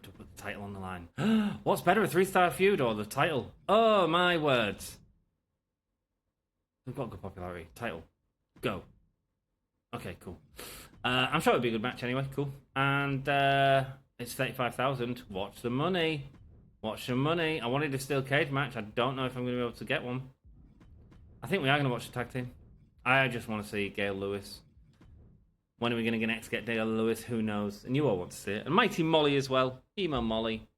A: To put the title on the line. What's better, a 3-star feud or the title? Oh, my words. We've got good popularity. Title. Go. Okay, cool. I'm sure it'll be a good match anyway. Cool. And it's 35,000. Watch the money. I wanted a steel cage match. I don't know if I'm going to be able to get one. I think we are going to watch the tag team. I just want to see Gail Lewis. When are we going to next get Gail Lewis? Who knows? And you all want to see it. And Mighty Molly as well. Email Molly.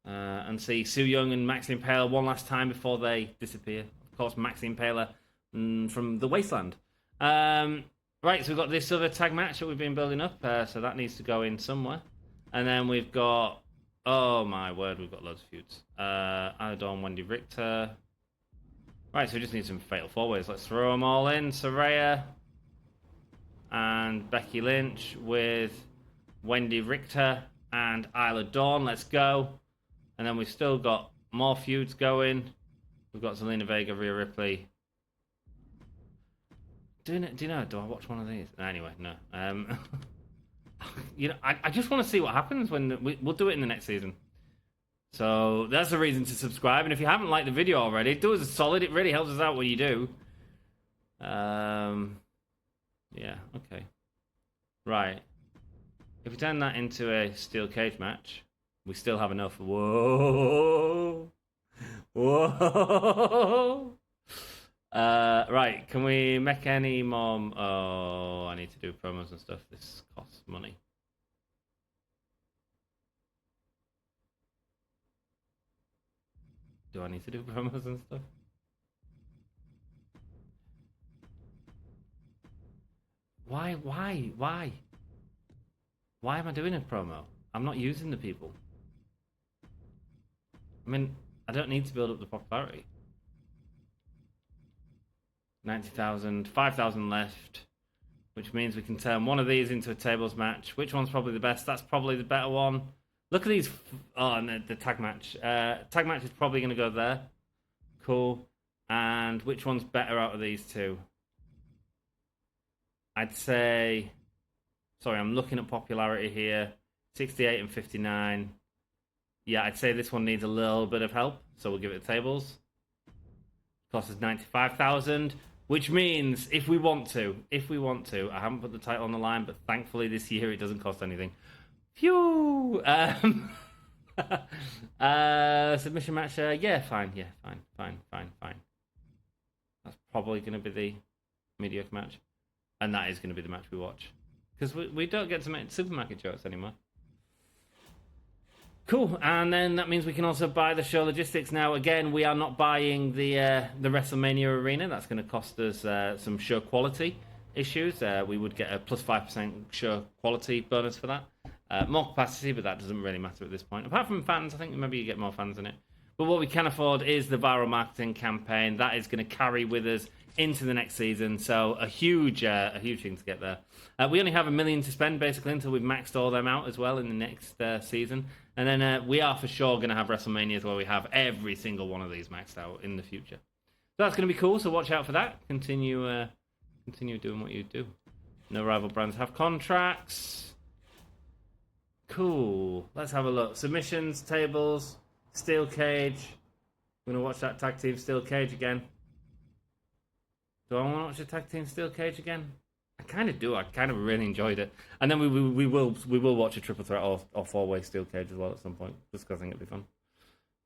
A: And see Sue Young and Maxine Paler one last time before they disappear. Of course, Maxine Paler from the Wasteland. Right, so we've got this other tag match that we've been building up. So that needs to go in somewhere. And then we've got... Oh my word, we've got loads of feuds. Anna Dawn, Wendy Richter. Right, so we just need some fatal 4-ways. Let's throw them all in. Saraya, and Becky Lynch with Wendy Richter and Isla Dawn. Let's go. And then we've still got more feuds going. We've got Zelina Vega, Rhea Ripley. Do you know? Do I watch one of these? Anyway, no. You know, I just want to see what happens when we'll do it in the next season. So that's the reason to subscribe. And if you haven't liked the video already, do us a solid. It really helps us out when you do. Yeah. Okay. Right. If we turn that into a steel cage match, we still have enough. Whoa. Whoa. Right, can we make any more? Oh, I need to do promos and stuff. This costs money. Do I need to do promos and stuff? Why? Why am I doing a promo? I'm not using the people. I mean, I don't need to build up the popularity. 90,000, 5,000 left, which means we can turn one of these into a tables match. Which one's probably the best? That's probably the better one. Look at these. Oh, and the tag match. Tag match is probably going to go there. Cool. And which one's better out of these two? I'd say... Sorry, I'm looking at popularity here. 68 and 59. Yeah, I'd say this one needs a little bit of help, so we'll give it tables. Cost us 95,000, which means if we want to, I haven't put the title on the line, but thankfully this year it doesn't cost anything. Phew! Submission match, yeah, fine. That's probably going to be the mediocre match. And that is going to be the match we watch. Because we don't get to make supermarket jokes anymore. Cool, and then that means we can also buy the show logistics. Now, again, we are not buying the WrestleMania arena. That's going to cost us some show quality issues. We would get a plus 5% show quality bonus for that. More capacity, but that doesn't really matter at this point. Apart from fans, I think maybe you get more fans in it. But what we can afford is the viral marketing campaign. That is going to carry with us into the next season. So a huge thing to get there. We only have $1 million to spend, basically, until we've maxed all them out as well in the next season. And then we are for sure going to have WrestleManias where we have every single one of these maxed out in the future. So that's going to be cool, so watch out for that. Continue doing what you do. No rival brands have contracts. Cool. Let's have a look. Submissions, tables, steel cage. I'm going to watch that tag team steel cage again. Do I want to watch the tag team steel cage again? I kind of do. I kind of really enjoyed it. And then we will watch a triple threat or four-way steel cage as well at some point, just because I think it'd be fun.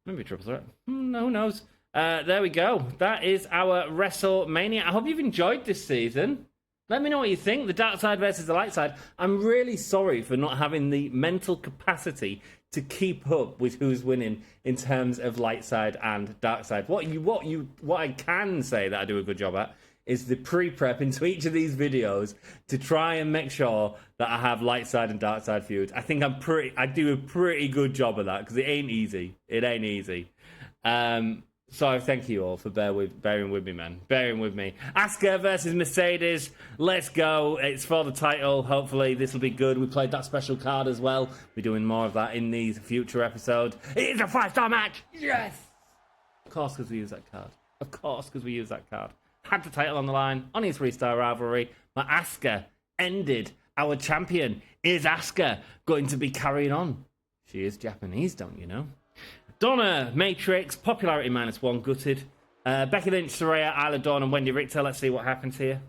A: Maybe a triple threat. Who knows? There we go. That is our WrestleMania. I hope you've enjoyed this season. Let me know what you think. The dark side versus the light side. I'm really sorry for not having the mental capacity to keep up with who's winning in terms of light side and dark side. What I can say that I do a good job at is the pre-prep into each of these videos to try and make sure that I have light side and dark side feuds. I think I do a pretty good job of that because it ain't easy. It ain't easy. So thank you all for bearing with me, man. Bearing with me. Asuka versus Mercedes. Let's go. It's for the title. Hopefully this will be good. We played that special card as well. We're doing more of that in these future episodes. It is a 5-star match. Yes. Of course, because we use that card. Had the title on the line. Only a 3-star rivalry. But Asuka ended. Our champion. Is Asuka going to be carrying on? She is Japanese, don't you know? Donna, Matrix, popularity -1, gutted. Becky Lynch, Saraya, Isla Dawn, and Wendy Richter. Let's see what happens here.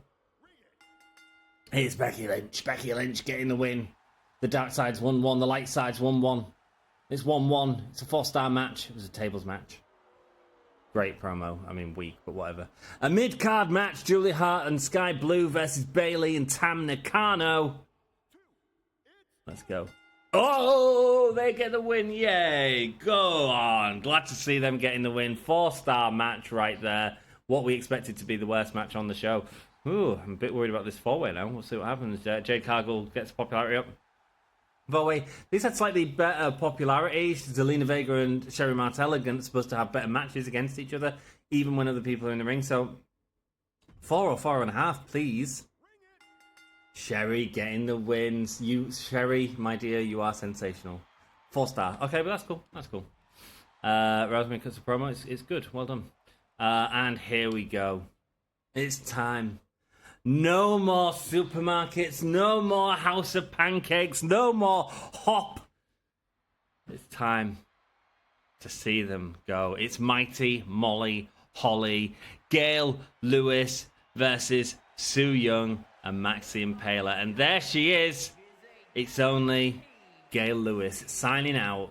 A: Here's Becky Lynch. Becky Lynch getting the win. The dark side's 1-1. The light side's 1-1. It's 1-1. It's a 4-star match. It was a tables match. Great promo. I mean, weak, but whatever. A mid-card match. Julia Hart and Sky Blue versus Bayley and Tam Nakano. Let's go. Oh, they get the win. Yay. Go on. Glad to see them getting the win. 4-star match right there. What we expected to be the worst match on the show. Ooh, I'm a bit worried about this 4-way now. We'll see what happens. Jade Cargill gets popularity up. By the way, these had slightly better popularity. Zelina Vega and Sherry Martel are supposed to have better matches against each other, even when other people are in the ring. So, 4 or 4.5, please. Sherry getting the wins. Sherry, my dear, you are sensational. 4-star. Okay, but that's cool. That's cool. Rosemary cuts a promo. It's good. Well done. And here we go. It's time. No more supermarkets. No more House of Pancakes. No more Hop. It's time to see them go. It's Mighty, Molly, Holly, Gail Lewis versus Su Yung and Maxine Paler. And there she is. It's only Gail Lewis signing out,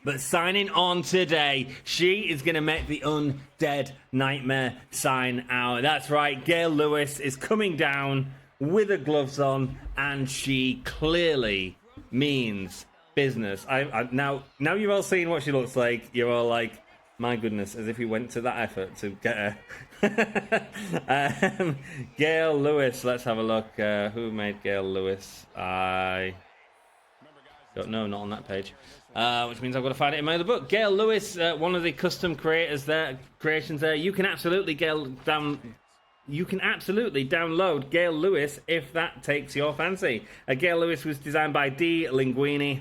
A: but signing on today. She is going to make the Undead Nightmare sign out. That's right, Gail Lewis is coming down with her gloves on, and she clearly means business. Now you've all seen what she looks like. You're all like, my goodness, as if you went to that effort to get her. Gail Lewis, let's have a look. Who made Gail Lewis? I don't know, not on that page. Which means I've got to find it in my other book. Gail Lewis, one of the custom creations there. You can absolutely download Gail Lewis if that takes your fancy. Gail Lewis was designed by D. Linguini,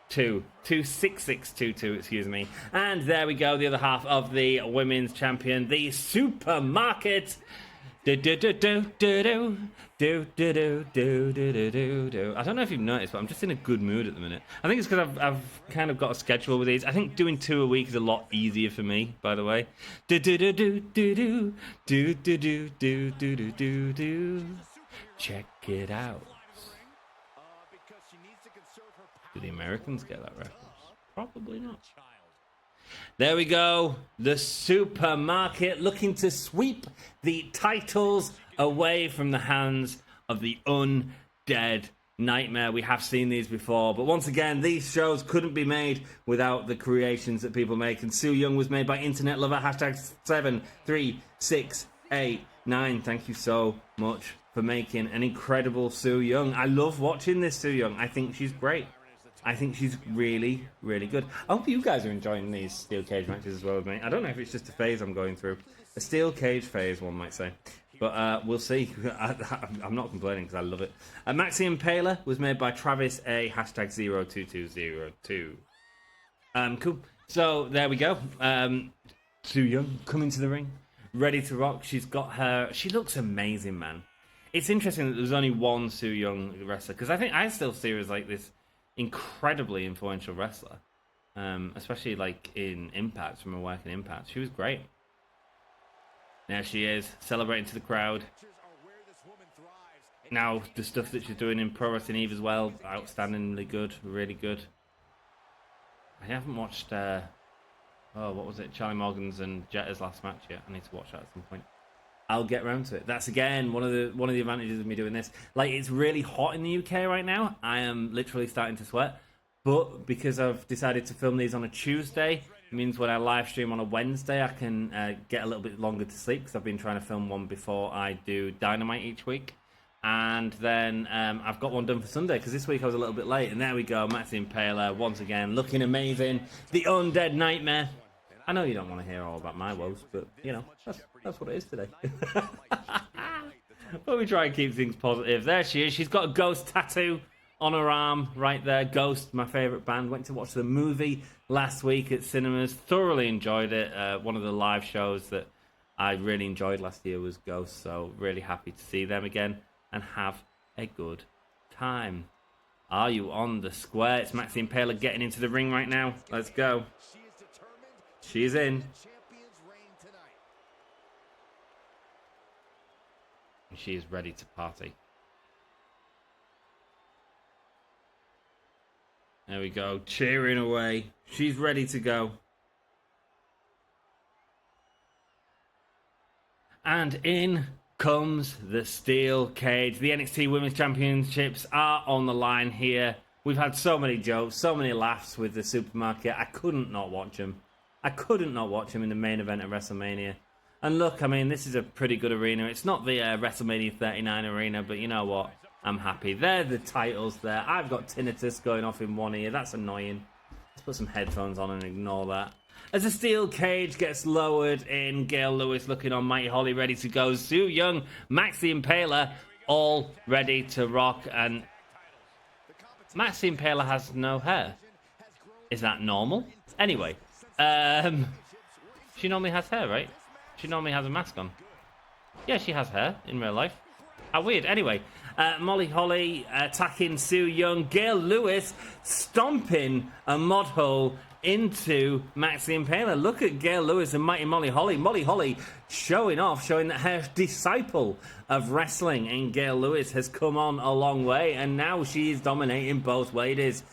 A: #26622, excuse me. And there we go, the other half of the women's champion, the Supermarket. I don't know if you've noticed, but I'm just in a good mood at the minute. I think it's because I've kind of got a schedule with these. I think doing 2 a week is a lot easier for me, by the way. Check it out. Do the Americans get that reference? Probably not. There we go. The Supermarket looking to sweep the titles away from the hands of the Undead Nightmare. We have seen these before, but once again, these shows couldn't be made without the creations that people make. And Su Yung was made by Internet Lover, #73689. Thank you so much for making an incredible Su Yung. I love watching this Su Yung. I think she's great. I think she's really, really good. I hope you guys are enjoying these steel cage matches as well as me. I don't know if it's just a phase I'm going through. A steel cage phase, one might say. But we'll see. I'm not complaining because I love it. Maxine Paler was made by Travis A, #02202. Cool. So there we go. Su Yung coming to the ring, ready to rock. She's got her... She looks amazing, man. It's interesting that there's only one Su Yung wrestler, because I still see her as like this incredibly influential wrestler, especially like in Impact, from her work in Impact. She was great. There she is, celebrating to the crowd. Now the stuff that she's doing in Pro Wrestling Eve as well, outstandingly good, really good. I haven't watched what was it, Charlie Morgan's and Jetta's last match yet. I need to watch that at some point. I'll get around to it. That's again one of the advantages of me doing this. Like, it's really hot in the UK right now. I am literally starting to sweat. But because I've decided to film these on a Tuesday, it means when I live stream on a Wednesday, I can get a little bit longer to sleep, because I've been trying to film one before I do Dynamite each week. And then I've got one done for Sunday, because this week I was a little bit late. And there we go, Maxine Paler once again looking amazing. The Undead Nightmare. I know you don't want to hear all about my woes, but you know, that's what it is today. But we try and keep things positive. There she is. She's got a Ghost tattoo on her arm right there. Ghost, my favourite band. Went to watch the movie last week at cinemas. Thoroughly enjoyed it. One of the live shows that I really enjoyed last year was Ghost. So really happy to see them again and have a good time. Are you on the square? It's Maxine Paler getting into the ring right now. Let's go. She's in. And she is ready to party. There we go, cheering away. She's ready to go. And in comes the steel cage. The NXT Women's Championships are on the line here. We've had so many jokes, so many laughs with the Supermarket. I couldn't not watch them. I couldn't not watch him in the main event of WrestleMania. And look, I mean, this is a pretty good arena. It's not the WrestleMania 39 arena, but you know what? I'm happy. They're the titles there. I've got tinnitus going off in one ear. That's annoying. Let's put some headphones on and ignore that. As a steel cage gets lowered in, Gail Lewis looking on Mighty Holly, ready to go. Su Yung, Maxi Impaler, all ready to rock. And Maxi Impaler has no hair. Is that normal? Anyway, she normally has hair, right? She normally has a mask on. Yeah, she has hair in real life. How weird. Anyway, Molly Holly attacking Su Yung. Gail Lewis stomping a mod hole into Maxi Impaler. Look at Gail Lewis and Mighty Molly Holly. Molly Holly showing off, showing that her disciple of wrestling in Gail Lewis has come on a long way, and now she is dominating both ladies.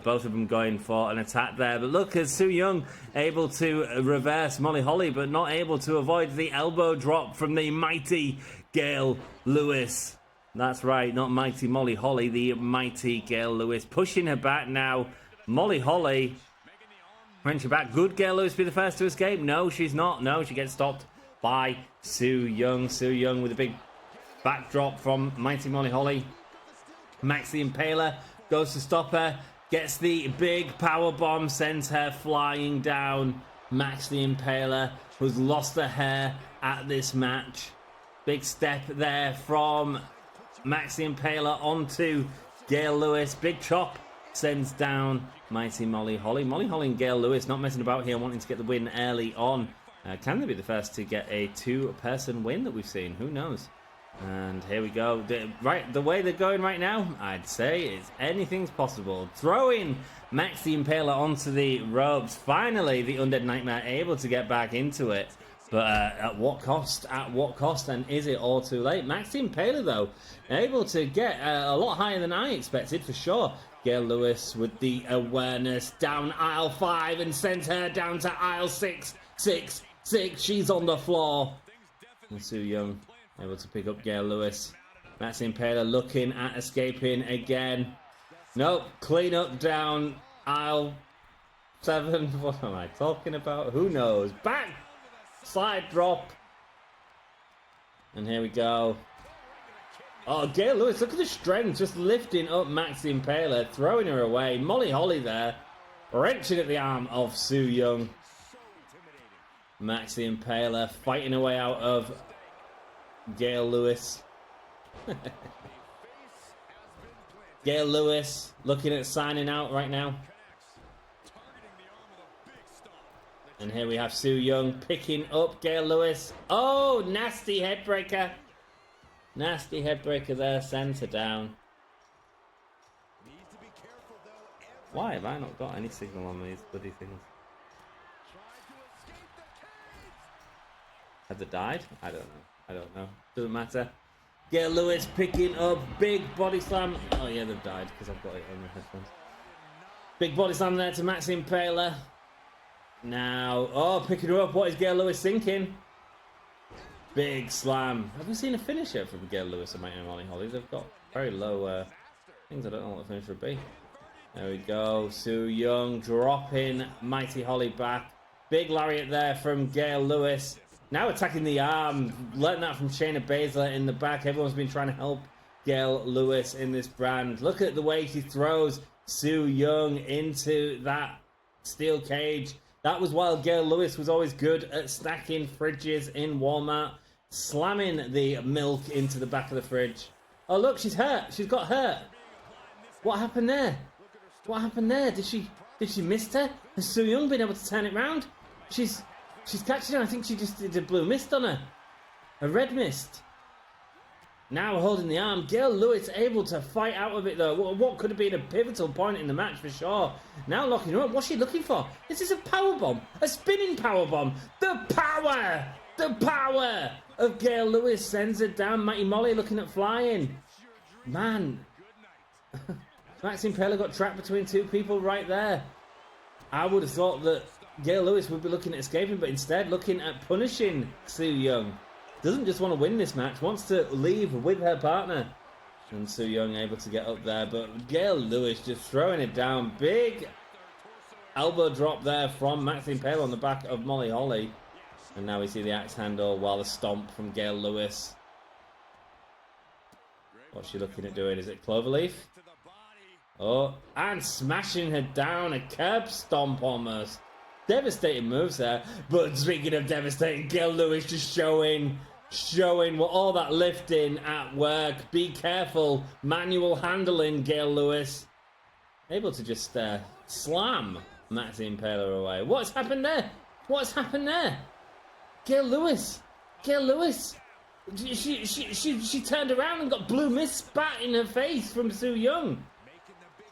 A: Both of them going for an attack there. But look at Su Yung able to reverse Molly Holly, but not able to avoid the elbow drop from the mighty Gail Lewis. That's right, not mighty Molly Holly, the mighty Gail Lewis. Pushing her back now. Molly Holly wrench her back. Could Gail Lewis be the first to escape? No, she's not. No, she gets stopped by Su Yung. Su Yung with a big backdrop from mighty Molly Holly. Maxi Impaler goes to stop her. Gets the big power bomb, sends her flying down. Max the Impaler, who's lost her hair at this match. Big step there from Max the Impaler onto Gail Lewis. Big chop sends down mighty Molly Holly. Molly Holly and Gail Lewis not messing about here, wanting to get the win early on. Can they be the first to get a two-person win that we've seen? Who knows? And here we go. The way they're going right now, I'd say anything's possible. Throwing Max the Impaler onto the ropes. Finally, the Undead Nightmare able to get back into it. But at what cost? At what cost? And is it all too late? Max the Impaler, though, able to get a lot higher than I expected, for sure. Gail Lewis with the awareness down aisle 5 and sends her down to aisle 6. She's on the floor. And Su Yung able to pick up Gail Lewis. Max Impaler looking at escaping again. Nope. Clean up down aisle 7. What am I talking about? Who knows? Back! Slide drop. And here we go. Oh, Gail Lewis, look at the strength. Just lifting up Max Impaler, throwing her away. Molly Holly there. Wrenching at the arm of Su Yung. Max the Impaler fighting her way out of Gail Lewis. Gail Lewis looking at signing out right now. And here we have Su Yung picking up Gail Lewis. Oh, nasty headbreaker. Nasty headbreaker there, sends her down. Why have I not got any signal on these bloody things? Have they died? I don't know. Doesn't matter. Gail Lewis picking up big body slam. Oh yeah, they've died because I've got it on my headphones. Big body slam there to Max Impaler. Now, oh, picking her up. What is Gail Lewis thinking? Big slam. Have we seen a finisher from Gail Lewis and Mighty Molly Holly? They've got very low things. I don't know what the finisher would be. There we go. Su Yung dropping Mighty Holly back. Big lariat there from Gail Lewis. Now attacking the arm. Learned that from Shayna Baszler in the back. Everyone's been trying to help Gail Lewis in this brand. Look at the way she throws Su Yung into that steel cage. That was while Gail Lewis was always good at stacking fridges in Walmart. Slamming the milk into the back of the fridge. Oh look, she's hurt. She's got hurt. What happened there? What happened there? Did she miss her? Has Su Yung been able to turn it round? She's catching her. I think she just did a blue mist on her. A red mist. Now holding the arm. Gail Lewis able to fight out of it though. What could have been a pivotal point in the match for sure. Now locking her up. What's she looking for? This is a powerbomb. A spinning powerbomb. The power! The power of Gail Lewis sends her down. Mighty Molly looking at flying. Man. Max Impaler got trapped between two people right there. I would have thought that Gail Lewis would be looking at escaping, but instead looking at punishing Su Yung. Doesn't just want to win this match, wants to leave with her partner. And Su Yung able to get up there, but Gail Lewis just throwing it down. Big elbow drop there from Max Impaler on the back of Molly Holly. And now we see the axe handle while the stomp from Gail Lewis. What's she looking at doing? Is it Cloverleaf? Oh, and smashing her down, a curb stomp almost. Devastating moves there. But speaking of devastating, Gail Lewis just showing what all that lifting at work. Be careful. Manual handling, Gail Lewis. Able to just slam Maxine Taylor away. What's happened there? What's happened there? Gail Lewis. Gail Lewis. She turned around and got blue mist spat in her face from Su Yung.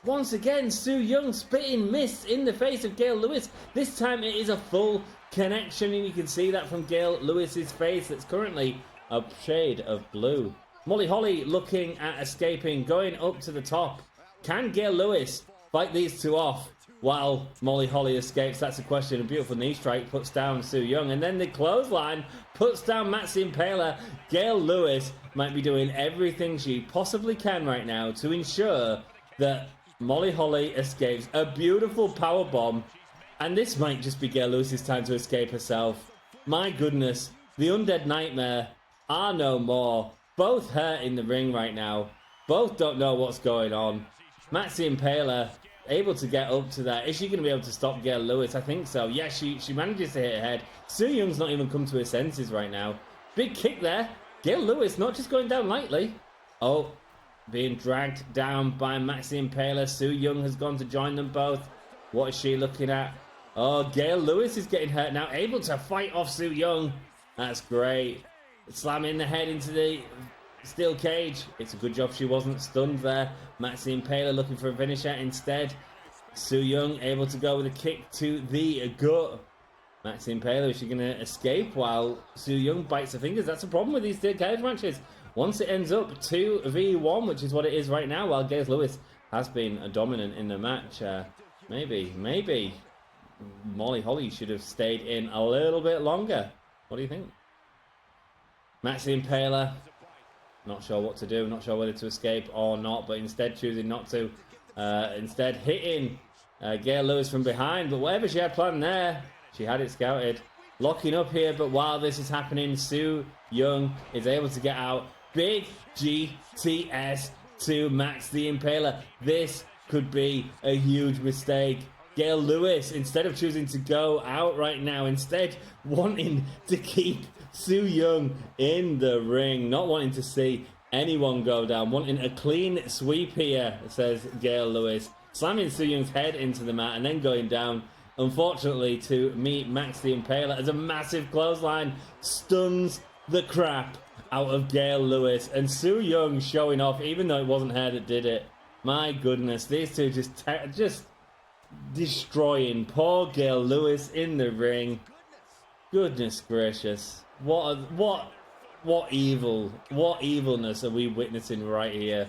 A: Once again, Su Yung spitting mist in the face of Gail Lewis. This time it is a full connection, and you can see that from Gail Lewis's face that's currently a shade of blue. Molly Holly looking at escaping, going up to the top. Can Gail Lewis fight these two off while Molly Holly escapes? That's a question. A beautiful knee strike puts down Su Yung, and then the clothesline puts down Maxine Taylor. Gail Lewis might be doing everything she possibly can right now to ensure that Molly Holly escapes. A beautiful power bomb, and this might just be Gail Lewis's time to escape herself. My goodness, the Undead Nightmare are no more. Both hurt in the ring right now. Both don't know what's going on. Maxine Taylor able to get up to that. Is she going to be able to stop Gail Lewis? I think so. Yeah, she manages to hit her head. Su Young's not even come to her senses right now. Big kick there. Gail Lewis not just going down lightly. Oh, being dragged down by Maxine Taylor. Su Yung has gone to join them both. What is she looking at? Oh, Gail Lewis is getting hurt now. Able to fight off Su Yung. That's great. Slamming the head into the steel cage. It's a good job she wasn't stunned there. Maxine Taylor looking for a finisher instead. Su Yung able to go with a kick to the gut. Maxine Taylor, is she going to escape while Su Yung bites her fingers? That's a problem with these steel cage matches. Once it ends up 2v1, which is what it is right now, while Gail Lewis has been dominant in the match, maybe Molly Holly should have stayed in a little bit longer. What do you think? Maxine Taylor, not sure what to do, not sure whether to escape or not, but instead choosing not to. Instead hitting Gail Lewis from behind, but whatever she had planned there, she had it scouted. Locking up here, but while this is happening, Su Yung is able to get out. Big GTS to Max the Impaler. This could be a huge mistake. Gail Lewis, instead of choosing to go out right now, instead wanting to keep Su Yung in the ring, not wanting to see anyone go down, wanting a clean sweep here, says Gail Lewis. Slamming Su Young's head into the mat and then going down, unfortunately, to meet Max the Impaler as a massive clothesline stuns the crap out of Gail Lewis, and Su Yung showing off, even though it wasn't her that did it. My goodness, these two just destroying poor Gail Lewis in the ring. Goodness gracious, what evilness are we witnessing right here?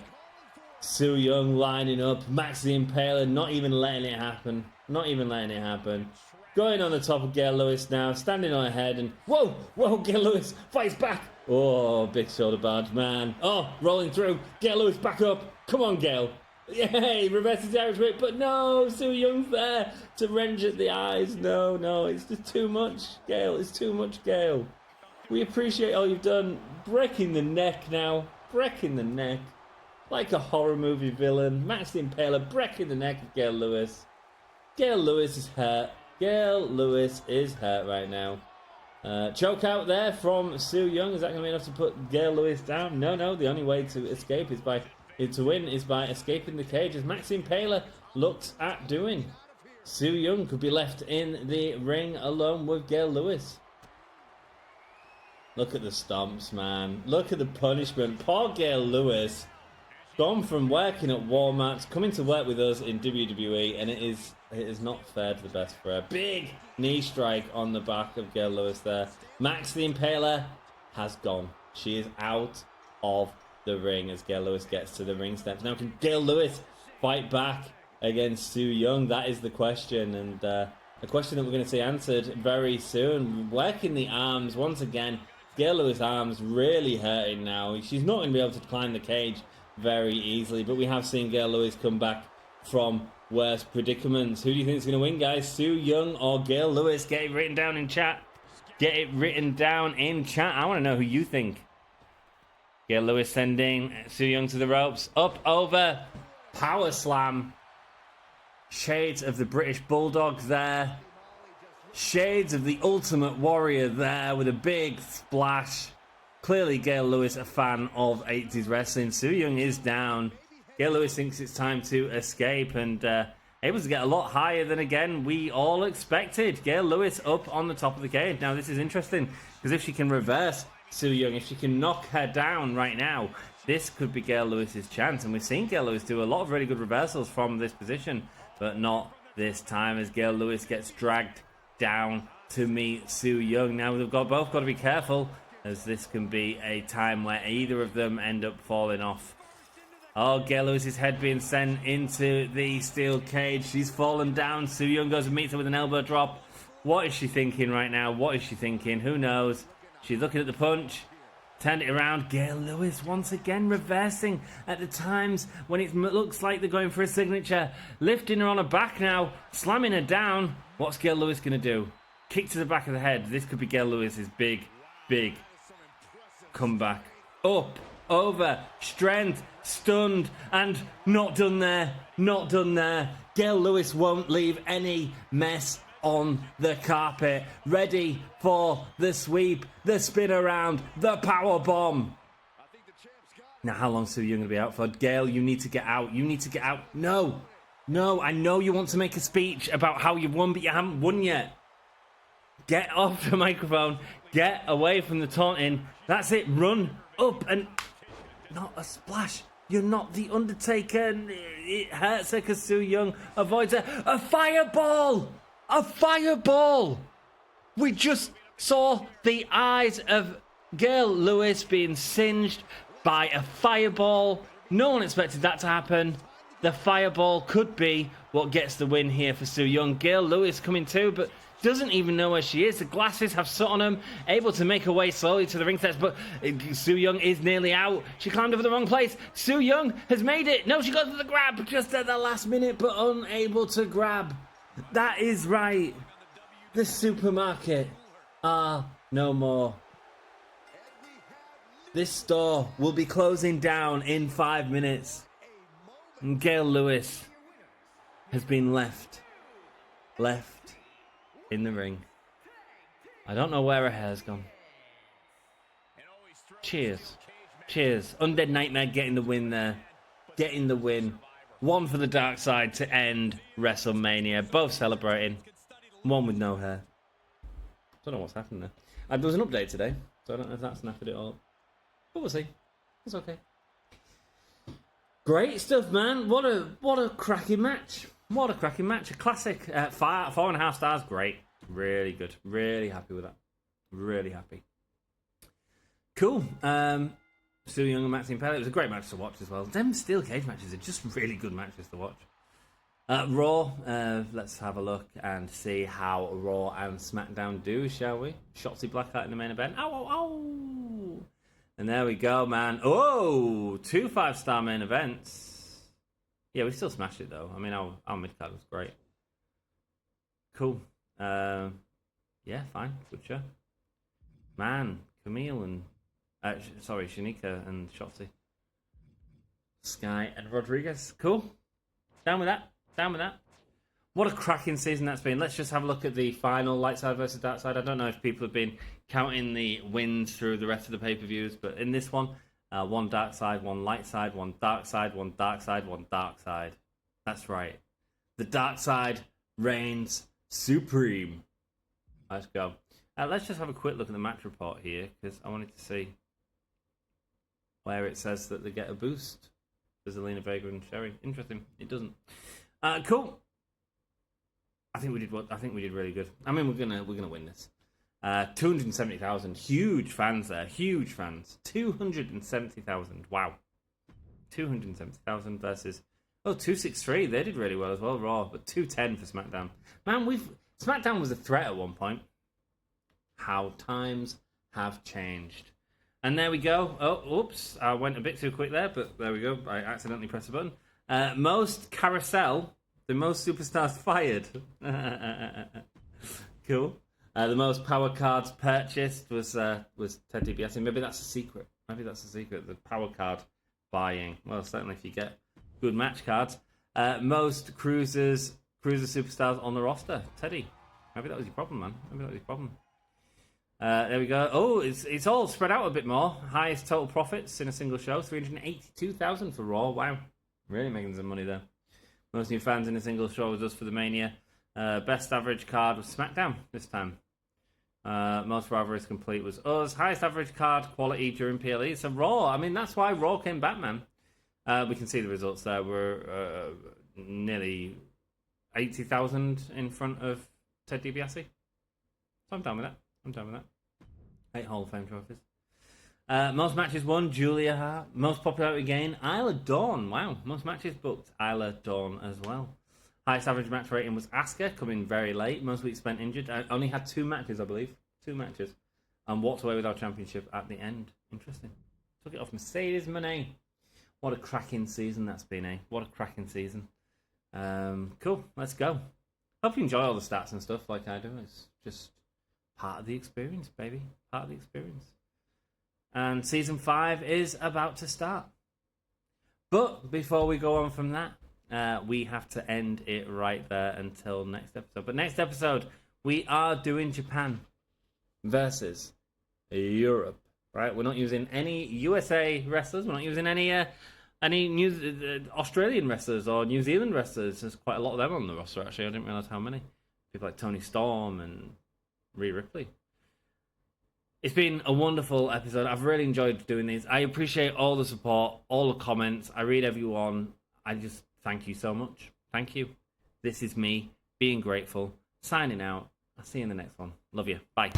A: Su Yung lining up, Max the Impaler not even letting it happen. Not even letting it happen. Going on the top of Gail Lewis now, standing on her head, and whoa, Gail Lewis fights back. Oh, big shoulder barge, man. Oh, rolling through. Gail Lewis back up. Come on, Gail. Yay, reverses the Irish whip, but no, Su Young's there to wrench at the eyes. No, it's just too much, Gail. It's too much, Gail. We appreciate all you've done. Breaking the neck now. Breaking the neck. Like a horror movie villain. Max the Impaler breaking the neck of Gail Lewis. Gail Lewis is hurt. Gail Lewis is hurt right now. Choke out there from Su Yung. Is that going to be enough to put Gail Lewis down? No. The only way to escape is to win is by escaping the cage, as Maxine Taylor looks at doing. Su Yung could be left in the ring alone with Gail Lewis. Look at the stomps, man. Look at the punishment. Poor Gail Lewis. Gone from working at Walmart, coming to work with us in WWE, and it is not fared the best for her. Big knee strike on the back of Gail Lewis there. Max the Impaler has gone. She is out of the ring as Gail Lewis gets to the ring steps. Now, can Gail Lewis fight back against Su Yung? That is the question, and a question that we're going to see answered very soon. Working the arms once again. Gail Lewis' arms really hurting now. She's not going to be able to climb the cage very easily, but we have seen Gail Lewis come back from worse predicaments. Who do you think is going to win, guys? Su Yung or Gail Lewis? Get it written down in chat. Get it written down in chat. I want to know who you think. Gail Lewis sending Su Yung to the ropes. Up, over, Power slam. Shades of the British Bulldog there. Shades of the Ultimate Warrior there with a big splash. Clearly, Gail Lewis, a fan of 80s wrestling. Su Yung is down. Gail Lewis thinks it's time to escape and able to get a lot higher than, again, we all expected. Gail Lewis up on the top of the cage. Now, this is interesting because if she can reverse Su Yung, if she can knock her down right now, this could be Gail Lewis's chance. And we've seen Gail Lewis do a lot of really good reversals from this position, but not this time as Gail Lewis gets dragged down to meet Su Yung. Now, we've both got to be careful as this can be a time where either of them end up falling off. Oh, Gail Lewis's head being sent into the steel cage. She's fallen down. Su Yung goes and meets her with an elbow drop. What is she thinking right now? What is she thinking? Who knows? She's looking at the punch. Turned it around. Gail Lewis once again reversing at the times when it looks like they're going for a signature. Lifting her on her back now. Slamming her down. What's Gail Lewis going to do? Kick to the back of the head. This could be Gail Lewis's big comeback. Up. Over, strength, stunned, and not done there, not done there. Gail Lewis won't leave any mess on the carpet. Ready for the sweep, the spin around, the power bomb. Now, how long is Su Yung going to be out for? Gail, you need to get out. You need to get out. No, I know you want to make a speech about how you've won, but you haven't won yet. Get off the microphone. Get away from the taunting. That's it. Run up and... Not a splash. You're not the Undertaker. It hurts her because Su Yung avoids her. A fireball! A fireball! We just saw the eyes of Gail Lewis being singed by a fireball. No one expected that to happen. The fireball could be what gets the win here for Su Yung. Gail Lewis coming too, but doesn't even know where she is. The glasses have sat on him, able to make her way slowly to the ring steps, but Su Yung is nearly out. She climbed over the wrong place. Su Yung has made it. No, she got to the grab just at the last minute, but unable to grab. That is right. The supermarket are no more. This store will be closing down in 5 minutes. And Gail Lewis has been left in the ring. I don't know where her hair's gone. Cheers. Undead Nightmare getting the win there. Getting the win. One for the dark side to end WrestleMania. Both celebrating. One with no hair. Don't know what's happened there. There was an update today, so I don't know if that's snapped it all up. But we'll see. It's okay. Great stuff, man. What a cracking match. What a cracking match. A classic. 4.5 stars. Great. Really good. Really happy with that. Really happy. Cool. Su Yung and Maxine Pellet. It was a great match to watch as well. Them steel cage matches are just really good matches to watch. Raw. Let's have a look and see how Raw and SmackDown do, shall we? Shotzi Blackheart in the main event. Ow, ow, ow. And there we go, man. Oh, 2 5-star main events. Yeah, we still smashed it, though. I mean, our mid-card was great. Cool. Yeah, fine. Good show. Man, Camille and... Shanika and Shotzi. Sky and Rodriguez. Cool. Down with that. What a cracking season that's been. Let's just have a look at the final light side versus dark side. I don't know if people have been counting the wins through the rest of the pay-per-views, but in this one, one dark side, one light side, one dark side, one dark side, one dark side. That's right. The dark side reigns supreme. Let's go. Let's just have a quick look at the match report here, because I wanted to see where it says that they get a boost for Zelina Vega and Sherry. Interesting. It doesn't. Cool. I think we did really good. I mean, we're gonna win this. 270,000, huge fans there, huge fans. 270,000, wow. 270,000 versus 263. They did really well as well, Raw, but 210 for SmackDown. Man, SmackDown was a threat at one point. How times have changed. And there we go. Oh, oops, I went a bit too quick there, but there we go. I accidentally pressed the button. Most carousel. The most superstars fired. Cool. The most power cards purchased was Ted DiBiase. Maybe that's a secret. The power card buying. Well, certainly if you get good match cards. Most cruiser superstars on the roster. Teddy, maybe that was your problem, man. Maybe that was your problem. There we go. Oh, it's all spread out a bit more. Highest total profits in a single show, 382,000 for Raw. Wow, really making some money there. Most new fans in a single show was us for the Mania. Best average card was SmackDown this time. Most Raw is complete was us. Highest average card quality during PLE. So Raw, I mean, that's why Raw came back, man. We can see the results there. We're nearly 80,000 in front of Ted DiBiase. So I'm down with that. 8 Hall of Fame trophies. Most matches won, Julia Hart. Most popularity gain, Isla Dawn. Wow, most matches booked, Isla Dawn as well. Highest average match rating was Asuka, coming very late. Most weeks spent injured. I only had 2 matches, I believe. 2 matches. And walked away with our championship at the end. Interesting. Took it off Mercedes Moné. What a cracking season that's been, eh? What a cracking season. Cool, let's go. Hope you enjoy all the stats and stuff like I do. It's just part of the experience, baby. Part of the experience. And Season 5 is about to start. But before we go on from that, we have to end it right there until next episode. But next episode, we are doing Japan versus Europe. Right? We're not using any USA wrestlers. We're not using any Australian wrestlers or New Zealand wrestlers. There's quite a lot of them on the roster, actually. I didn't realize how many. People like Tony Storm and Rhea Ripley. It's been a wonderful episode. I've really enjoyed doing these. I appreciate all the support, all the comments. I read everyone. I just thank you so much. Thank you. This is me being grateful, signing out. I'll see you in the next one. Love you. Bye.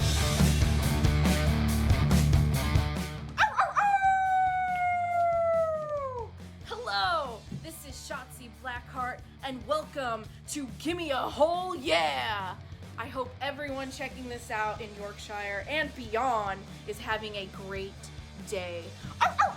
C: Hello, this is Shotzi Blackheart, and welcome to Gimme a Whole Yeah! I hope everyone checking this out in Yorkshire and beyond is having a great day. Ow, ow,